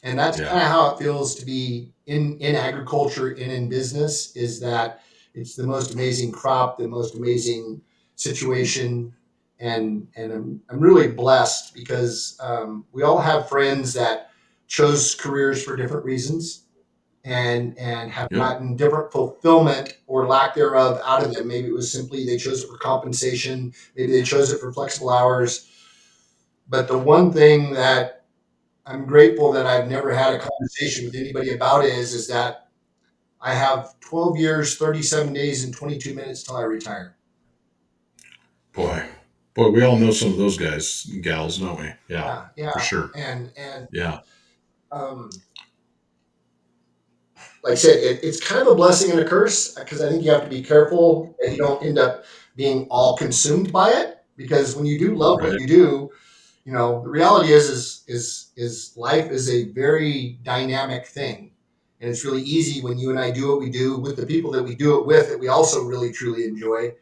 And that's Yeah. kind of how it feels to be in agriculture and in business, is that it's the most amazing crop, the most amazing situation. And I'm really blessed because we all have friends that chose careers for different reasons and have Yep. gotten different fulfillment or lack thereof out of them. Maybe it was simply they chose it for compensation, maybe they chose it for flexible hours. But the one thing that I'm grateful that I've never had a conversation with anybody about is that I have 12 years, 37 days, and 22 minutes till I retire. Boy. Boy, we all know some of those guys and gals, don't we? Yeah. Yeah, yeah, For sure. and Yeah. um, like I said, it's kind of a blessing and a curse because I think you have to be careful that you don't end up being all consumed by it. Because when you do love what Right. you do, the reality is life is a very dynamic thing, and it's really easy when you and I do what we do with the people that we do it with that we also really truly enjoy.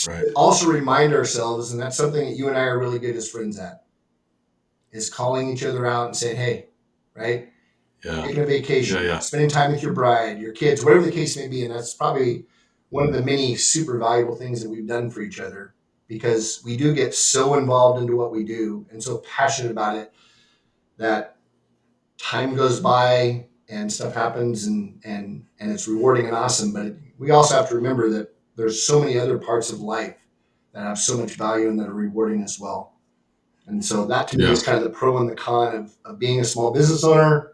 Right. But also remind ourselves, and that's something that you and I are really good as friends at, is calling each other out and saying, "Hey, right, Yeah. taking a vacation, Yeah. Yeah. spending time with your bride, your kids, whatever the case may be." And that's probably one of the many super valuable things that we've done for each other, because we do get so involved into what we do and so passionate about it that time goes by and stuff happens, and it's rewarding and awesome, but we also have to remember that there's so many other parts of life that have so much value and that are rewarding as well. And so that to me Yeah. is kind of the pro and the con of being a small business owner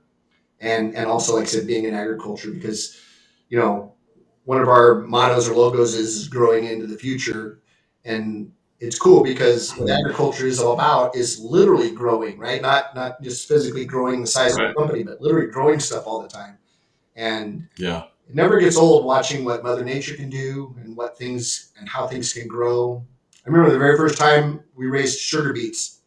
and also, like I said, being in agriculture because, you know, one of our mottos or logos is growing into the future. And it's cool because what agriculture is all about is literally growing, right? Not just physically growing the size of Right. the company, but literally growing stuff all the time. And Yeah. it never gets old watching what Mother Nature can do and what things and how things can grow. I remember the very first time we raised sugar beets.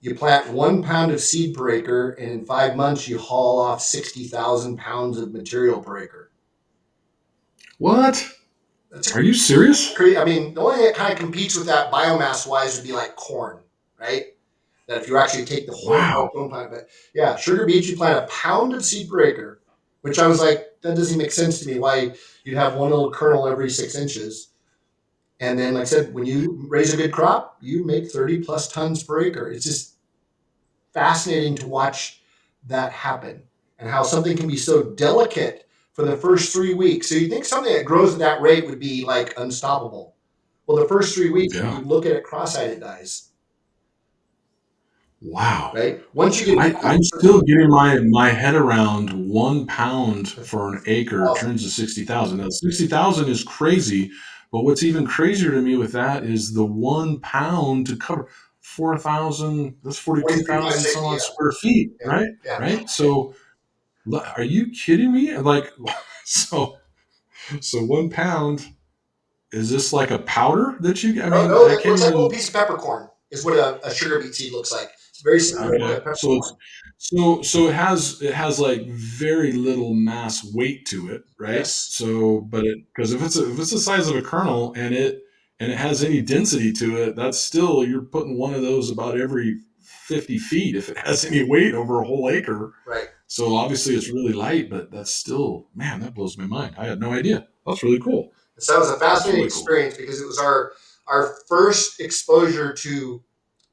You plant 1 pound of seed per acre, and in 5 months, you haul off 60,000 pounds of material per acre. What? That's Are you serious? crazy. I mean, the only thing that kind of competes with that biomass wise would be like corn, right? That if you actually take the whole Wow. corn plant, but yeah, sugar beets, you plant 1 pound of seed per acre, which I was like, that doesn't make sense to me. Why you'd have one little kernel every 6 inches. And then, like I said, when you raise a good crop, you make 30 plus tons per acre. It's just fascinating to watch that happen and how something can be so delicate for the first 3 weeks. So you think something that grows at that rate would be like unstoppable. Well, the first 3 weeks, when Yeah. you look at it cross-eyed, it dies, Wow. right? Once you get I'm still getting my head around 1 pound for an acre turns to 60,000. Now 60,000 is crazy, but what's even crazier to me with that is the 1 pound to cover 4,000. That's 42,000 some 43,560, odd square feet, yeah, right? yeah. Right. So are you kidding me? Like, so 1 pound. Is this like a powder that you? I No, mean, no, I that can't looks like a little even. piece of peppercorn is what a sugar beet seed looks like. It's very similar to Okay, a so it's peppercorn. so it has like very little mass weight to it, right? Yes, So, but it because if it's the size of a kernel and it has any density to it, that's still you're putting one of those about every 50 feet if it has any weight over a whole acre. right. So obviously it's really light, but that's still man, that blows my mind. I had no idea. That's really cool. So that was a That's fascinating really cool. experience because it was our first exposure to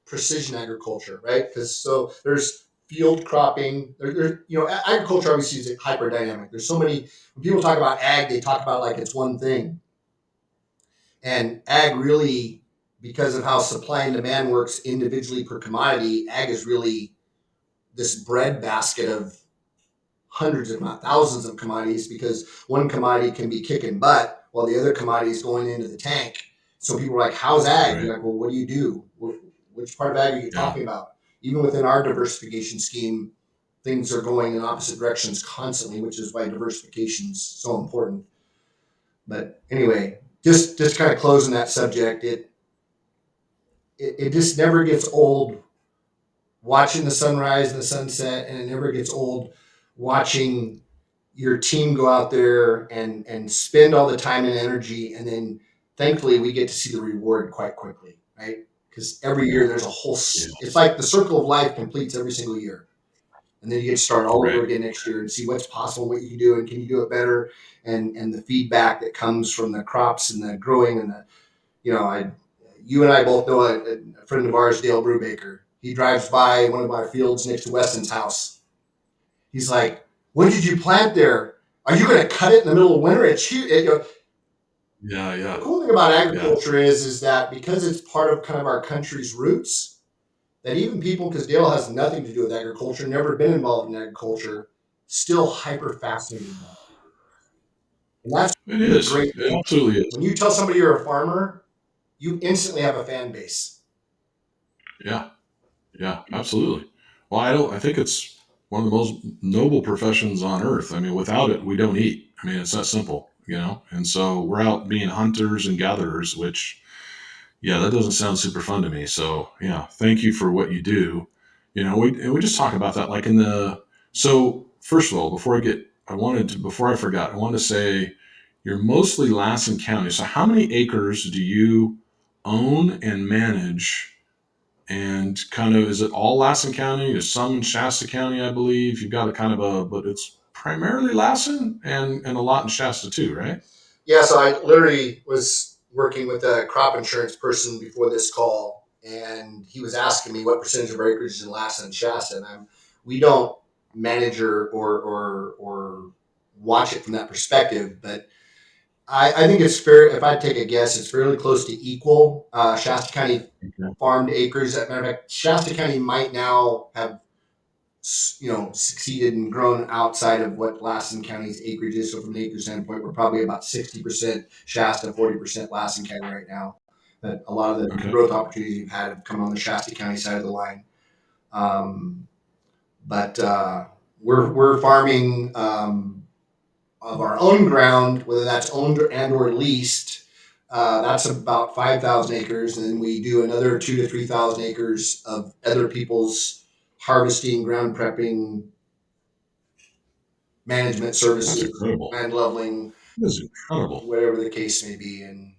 precision agriculture, right? Because so there's field cropping. Agriculture obviously is hyper dynamic. There's so many. When people talk about ag, they talk about like it's one thing, and ag really, because of how supply and demand works individually per commodity, ag is really this breadbasket of hundreds, if not thousands, of commodities because one commodity can be kicking butt while the other commodity is going into the tank. So people are like, "How's ag?" Right. You're like, "Well, what do you do? Which part of ag are you Yeah. talking about?" Even within our diversification scheme, things are going in opposite directions constantly, which is why diversification is so important. But anyway, just kind of closing that subject, it just never gets old watching the sunrise and the sunset, and it never gets old watching your team go out there and spend all the time and energy, and then thankfully we get to see the reward quite quickly, right? Because every year there's a whole. Yeah. It's like the circle of life completes every single year, and then you get to start all over Right. again next year and see what's possible, what you can do, and can you do it better, and the feedback that comes from the crops and the growing and the I you and I both know a friend of ours, Dale Brubaker. He drives by one of our fields next to Weston's house. He's like, "What did you plant there? Are you going to cut it in the middle of winter?" It's huge. Yeah. The Yeah. cool thing about Yeah. agriculture is that because it's part of kind of our country's roots, that even people, because Dale has nothing to do with agriculture, never been involved in agriculture, still hyper fascinated by it. And that's It the is. great It thing. absolutely is. When you tell somebody you're a farmer, you instantly have a fan base. Yeah. Yeah. Absolutely. Well, I think it's one of the most noble professions on earth. I mean, without it, we don't eat. I mean, it's that simple, you know? And so we're out being hunters and gatherers, which, yeah, that doesn't sound super fun to me. So, yeah, thank you for what you do. And we just talk about that like so first of all, before I forgot, I wanted to say you're mostly Lassen County. So how many acres do you own and manage? And kind of, is it all Lassen County? There's some in Shasta County, I believe. You've got a kind of but it's primarily Lassen and a lot in Shasta too, right? Yeah, so I literally was working with a crop insurance person before this call, and he was asking me what percentage of our acreage is in Lassen and Shasta, and we don't manage or watch it from that perspective, but I think it's fair. If I take a guess, it's fairly close to equal. Shasta County Okay. farmed acres. As a matter of fact, Shasta County might now have succeeded and grown outside of what Lassen County's acreage is. So from an acre standpoint, we're probably about 60% Shasta, 40% Lassen County right now. That a lot of the Okay. growth opportunities we've had have come on the Shasta County side of the line. Um, but we're farming of our own ground, whether that's owned and or leased. That's about 5,000 acres, and then we do another 2 to 3,000 acres of other people's harvesting, ground prepping, management That's services, incredible. land leveling, That is incredible. whatever the case may be. And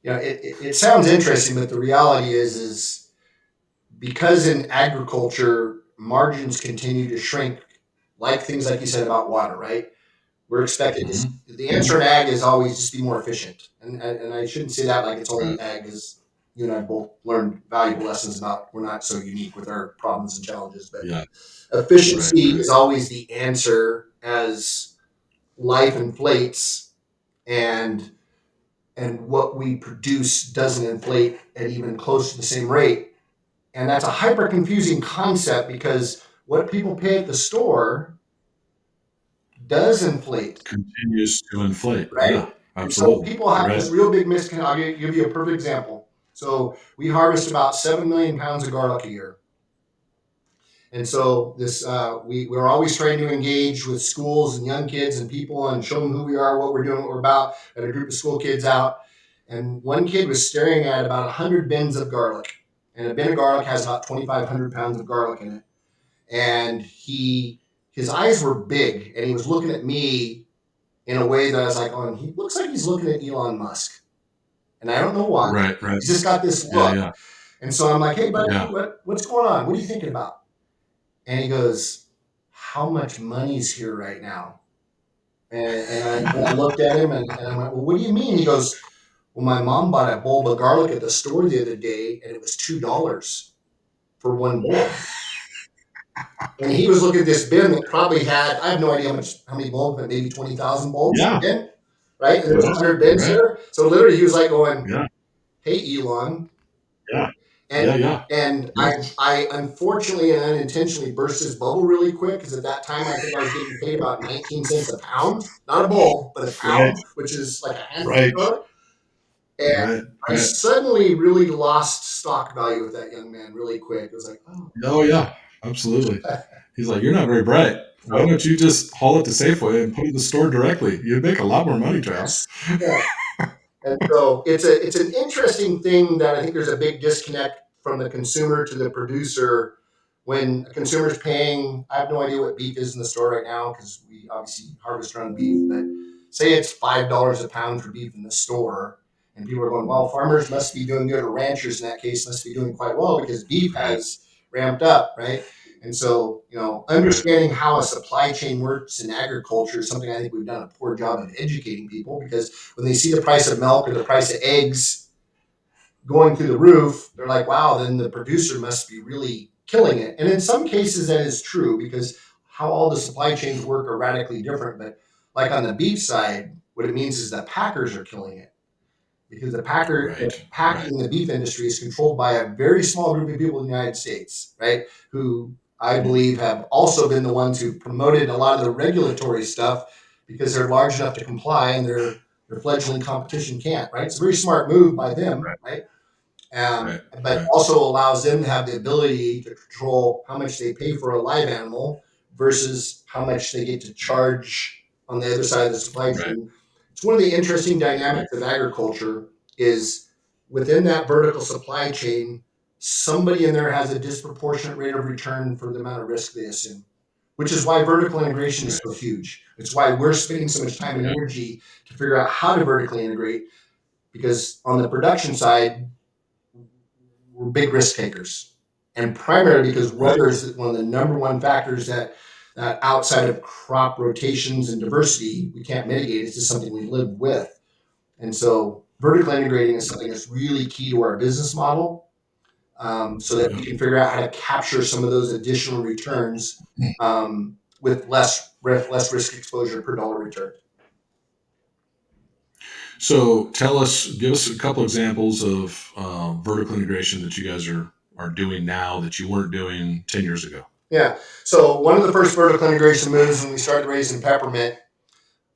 it sounds interesting, but the reality is because in agriculture margins continue to shrink, like things like you said about water, right? We're expected to. Hmm. The answer in ag is always just be more efficient, and I shouldn't say that like it's only Right. ag, because you and I both learned valuable lessons about we're not so unique with our problems and challenges, but Yeah. Right. efficiency Right. is always the answer as life inflates and what we produce doesn't inflate at even close to the same rate. And that's a hyper confusing concept because what people pay at the store does inflate, Continues to inflate. right? Yeah. And so Absolutely. people have Right. this real big misconception. I'll give you a perfect example. So we harvest about 7 million pounds of garlic a year. And so this we're always trying to engage with schools and young kids and people and show them who we are, what we're doing, what we're about. Got a group of school kids out, and one kid was staring at about 100 bins of garlic, and a bin of garlic has about 2,500 pounds of garlic in it. And his eyes were big, and he was looking at me in a way that I was like, "Oh, he looks like he's looking at Elon Musk," and I don't know why. Right. Right. He's just got this Yeah. look. Yeah. And so I'm like, "Hey, buddy, Yeah. what's going on? What are you thinking about?" And he goes, "How much money's here right now?" And I looked at him and I went, "Well, what do you mean?" He goes, "Well, my mom bought a bulb of garlic at the store the other day and it was $2 for one bulb." And he was looking at this bin that probably had, I have no idea how many bulbs, but maybe 20,000 bulbs Yeah. in, right? And there was Right. 100 bins Right. there. So literally he was like going, Yeah. "Hey, Elon." Yeah. And Yeah. Yeah. and Yes. I unfortunately and unintentionally burst his bubble really quick because at that time I think I was getting paid about 19 cents a pound, not a bulb, but a Right. pound, which is like a handful of Right. garlic. And Right. I Right. suddenly really lost stock value with that young man really quick. It was like, oh, Oh yeah. Absolutely. He's like, you're not very bright. Why no, don't you just haul it to Safeway and put it in the store directly? You'd make a lot more money, Travis. yes, yeah. And so it's an interesting thing that I think there's a big disconnect from the consumer to the producer. When a consumer's paying, I have no idea what beef is in the store right now because we obviously harvest our own beef, but say it's $5 a pound for beef in the store, and people are going, "Well, farmers must be doing good, or ranchers in that case must be doing quite well because beef Right. has ramped up, right?" And so, Right. understanding how a supply chain works in agriculture is something I think we've done a poor job of educating people because when they see the price of milk or the price of eggs going through the roof, they're like, "Wow, then the producer must be really killing it." And in some cases, that is true because how all the supply chains work are radically different. But like on the beef side, what it means is that packers are killing it because the Right. Right. packing in the beef industry is controlled by a very small group of people in the United States, right? Who I believe have also been the ones who promoted a lot of the regulatory stuff because they're large enough to comply and their fledgling competition can't, right? It's a very smart move by them, Right. right? Right. But Right. also allows them to have the ability to control how much they pay for a live animal versus how much they get to charge on the other side of the supply Right. chain. It's one of the interesting Right. dynamics of agriculture is within that vertical supply chain, somebody in there has a disproportionate rate of return for the amount of risk they assume, which is why vertical integration is Right. so huge. It's why we're spending so much time and Yeah. energy to figure out how to vertically integrate because on the production side, we're big risk takers, and primarily because Right. weather is one of the number one factors that outside of crop rotations and diversity we can't mitigate. It's just something we live with, and so vertical integrating is something that's really key to our business model, so that Yeah. we can figure out how to capture some of those additional returns with less risk exposure per dollar return. So give us a couple examples of vertical integration that you guys are doing now that you weren't doing 10 years ago. Yeah. So one of the first vertical integration moves when we started raising peppermint,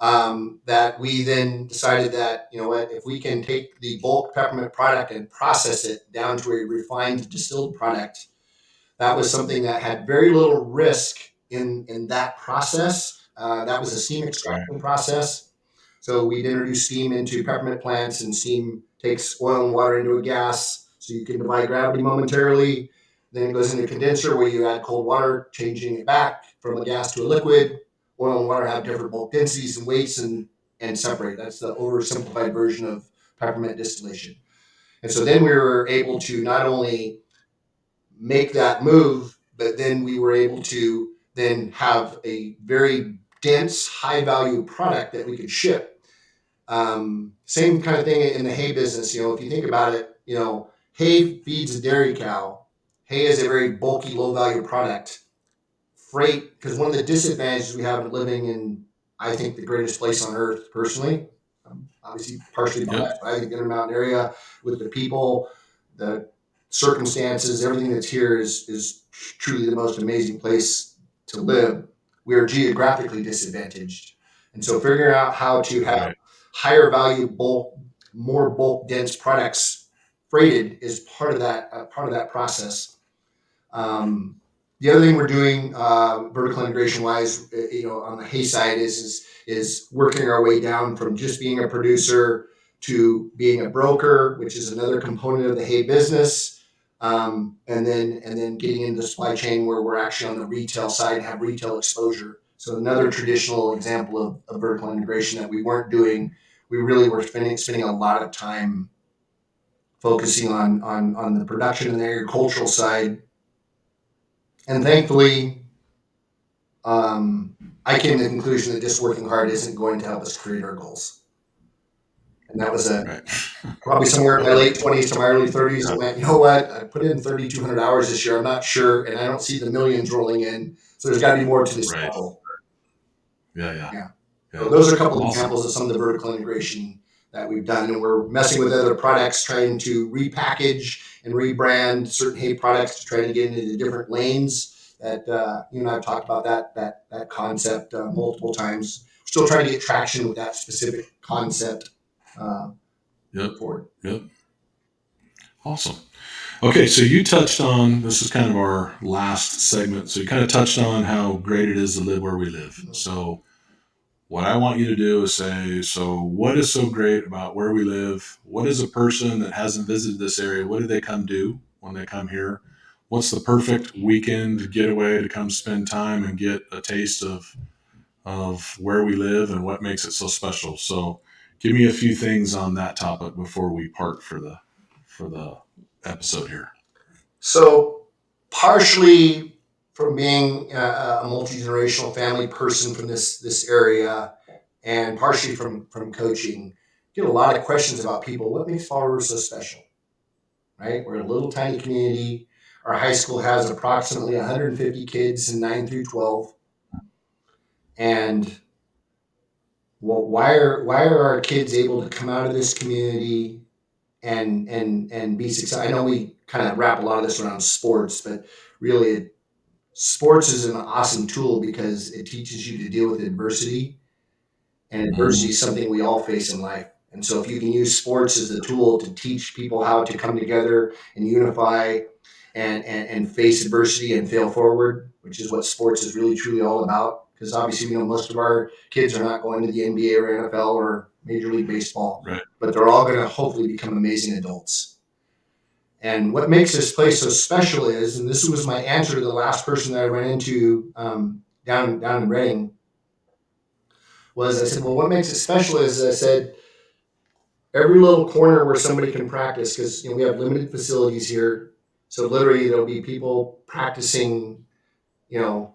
that we then decided that, you know what, if we can take the bulk peppermint product and process it down to a refined distilled product, that was something that had very little risk in that process. That was a steam Right. extraction process. So we'd introduce steam into peppermint plants, and steam takes oil and water into a gas, so you can defy gravity momentarily. Then it goes into a condenser where you add cold water, changing it back from a gas to a liquid. Oil and water have different bulk densities and weights, and separate. That's the oversimplified version of peppermint distillation. And so then we were able to not only make that move, but then we were able to then have a very dense, high value product that we could ship. Same kind of thing in the hay business. You know, if you think about it, you know, hay feeds a dairy cow. Hay is a very bulky, low value product. Freight, because one of the disadvantages we have in living in, I think, the greatest place on earth, personally, obviously partially Yep. biased, but I think the Intermountain area, with the people, the circumstances, everything that's here is truly the most amazing place to live. We are geographically disadvantaged. And so figuring out how to have Right. higher value bulk, more bulk dense products freighted is part of that process. Um, the other thing we're doing, vertical integration wise, you know, on the hay side is working our way down from just being a producer to being a broker, which is another component of the hay business, and then getting into the supply chain where we're actually on the retail side and have retail exposure. So another traditional example of vertical integration that we weren't doing. We really were spending a lot of time focusing on the production and the agricultural side, and thankfully, I came to the conclusion that just working hard isn't going to help us create our goals. And that was Right. probably somewhere in my late 20s to my early 30s. I Yeah. went, you know what? I put in 3,200 hours this year. I'm not sure, and I don't see the millions rolling in. So there's got to be more to this Right. puzzle. Yeah. Yeah. Yeah. So Yeah. those are a couple of Awesome. examples of some of the vertical integration that we've done. And we're messing with other products, trying to repackage and rebrand certain hay products to try to get into the different lanes that you and I have talked about that concept multiple times. Still trying to get traction with that specific concept uh, Yep. forward. Yep. Awesome. Okay, so you touched on this is kind of our last segment. So you kind of touched on how great it is to live where we live. So what I want you to do is say, so what is so great about where we live? What is a person that hasn't visited this area? What do they come do when they come here? What's the perfect weekend getaway to come spend time and get a taste of where we live and what makes it so special? So give me a few things on that topic before we part for the episode here. So, partially from being a multi generational family person from this area, and partially from coaching, get a lot of questions about people. What makes Fall River so special? Right? We're a little tiny community. Our high school has approximately 150 kids in 9 through 12. And well, why are our kids able to come out of this community and be successful? I know we kind of wrap a lot of this around sports, but really sports is an awesome tool because it teaches you to deal with adversity, and adversity is something we all face in life. And so if you can use sports as a tool to teach people how to come together and unify and face adversity and fail forward, which is what sports is really truly all about. Because obviously, we know most of our kids are not going to the NBA or NFL or Major League Baseball, Right. but they're all going to hopefully become amazing adults. And what makes this place so special is, and this was my answer to the last person that I ran into down in Reading, was I said, well, what makes it special is I said, every little corner where somebody can practice, because we have limited facilities here. So literally there'll be people practicing,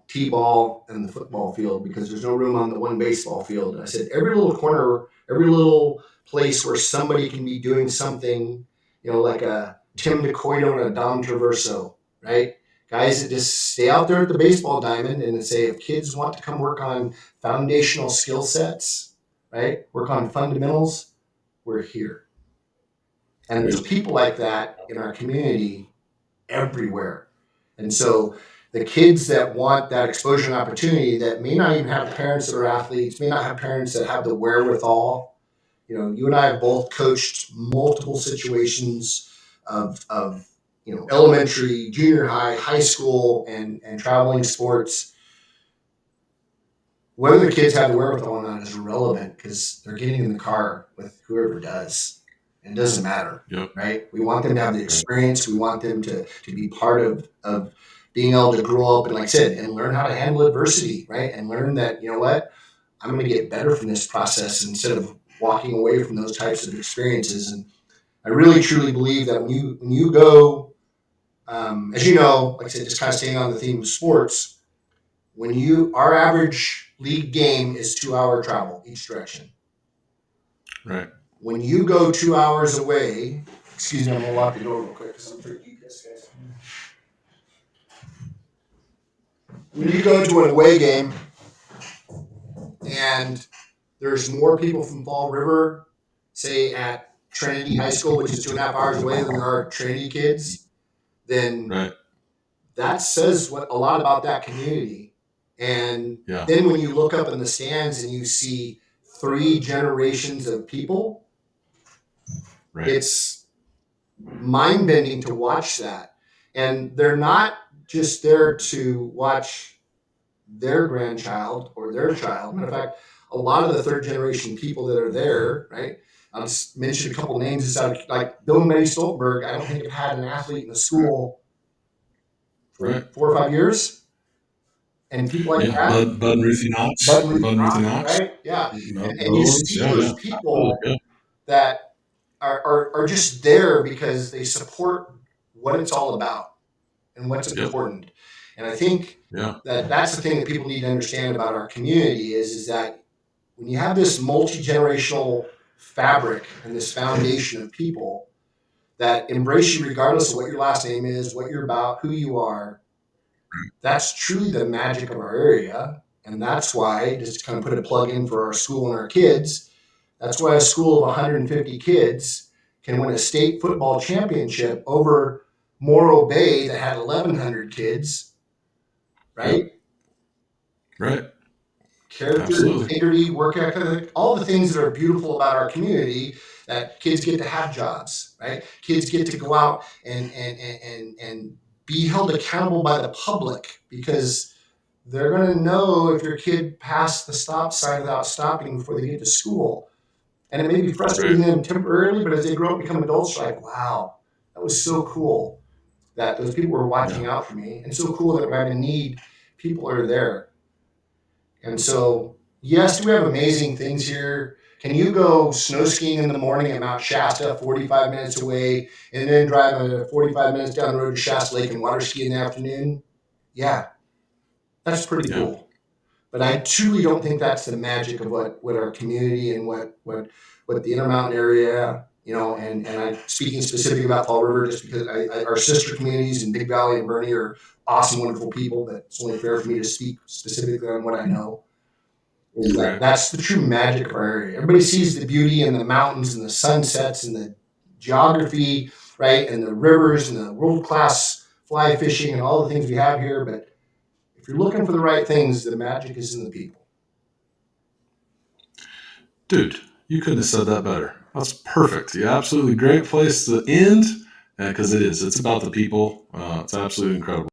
t-ball and the football field because there's no room on the one baseball field. And I said, every little corner, every little place where somebody can be doing something, like a Tim DeCoito and a Dom Traverso, right? Guys that just stay out there at the baseball diamond and say, if kids want to come work on foundational skill sets, right? Work on fundamentals, we're here. And there's people like that in our community everywhere. And so the kids that want that exposure and opportunity that may not even have parents that are athletes, may not have parents that have the wherewithal. You and I have both coached multiple situations of elementary, junior high, high school, and traveling sports. Whether the kids have the wherewithal or not is irrelevant because they're getting in the car with whoever does. It doesn't matter, right? We want them to have the experience. We want them to be part of being able to grow up and, like I said, and learn how to handle adversity, right? And learn that, you know what, I'm going to get better from this process instead of walking away from those types of experiences. And I really truly believe that when you go, as you know, like I said, just kind of staying on the theme of sports, our average league game is 2-hour travel each direction. Right. When you go 2 hours away, excuse me, I'm gonna lock the door real quick because I'm pretty deep, guys. When you go to an away game and there's more people from Fall River, say at Trinity High School, which is 2.5 hours away, than there are Trinity kids, then that says a lot about that community. And then when you look up in the stands and you see 3 generations of people, it's mind-bending to watch that. And they're not just there to watch their grandchild or their child. Matter of fact, a lot of the third generation people that are there, right? I'll just mention a couple names. Like Bill and Betty Stoltenberg, I don't think have had an athlete in the school for 4 or 5 years. And people like that. Bud and Ruthie Knox. Right? Yeah. And you see those people that are just there because they support what it's all about and what's important. And I think that's the thing that people need to understand about our community is that when you have this multi-generational fabric and this foundation of people that embrace you regardless of what your last name is, what you're about, who you are, that's truly the magic of our area. And that's why, just to kind of put a plug in for our school and our kids, that's why a school of 150 kids can win a state football championship over Morro Bay that had 1,100 kids, right? Right. Character, integrity, work ethic, all the things that are beautiful about our community, that kids get to have jobs, right? Kids get to go out and be held accountable by the public because they're going to know if your kid passed the stop sign without stopping before they get to school. And it may be frustrating them temporarily, but as they grow up and become adults, they're like, wow, that was so cool that those people were watching out for me. And so cool that when I'm in need, people are there. And so, yes, we have amazing things here. Can you go snow skiing in the morning at Mount Shasta, 45 minutes away, and then drive 45 minutes down the road to Shasta Lake and water ski in the afternoon? Yeah, that's pretty cool. But I truly don't think that's the magic of what our community and what the Intermountain area, and I'm speaking specifically about Fall River just because our sister communities in Big Valley and Bernie are awesome, wonderful people, but it's only fair for me to speak specifically on what I know. That's the true magic of our area. Everybody sees the beauty in the mountains and the sunsets and the geography, right, and the rivers and the world-class fly fishing and all the things we have here, but if you're looking for the right things, the magic is in the people. Dude, you couldn't have said that better. That's perfect. Yeah, absolutely great place to end because it is. It's about the people. It's absolutely incredible.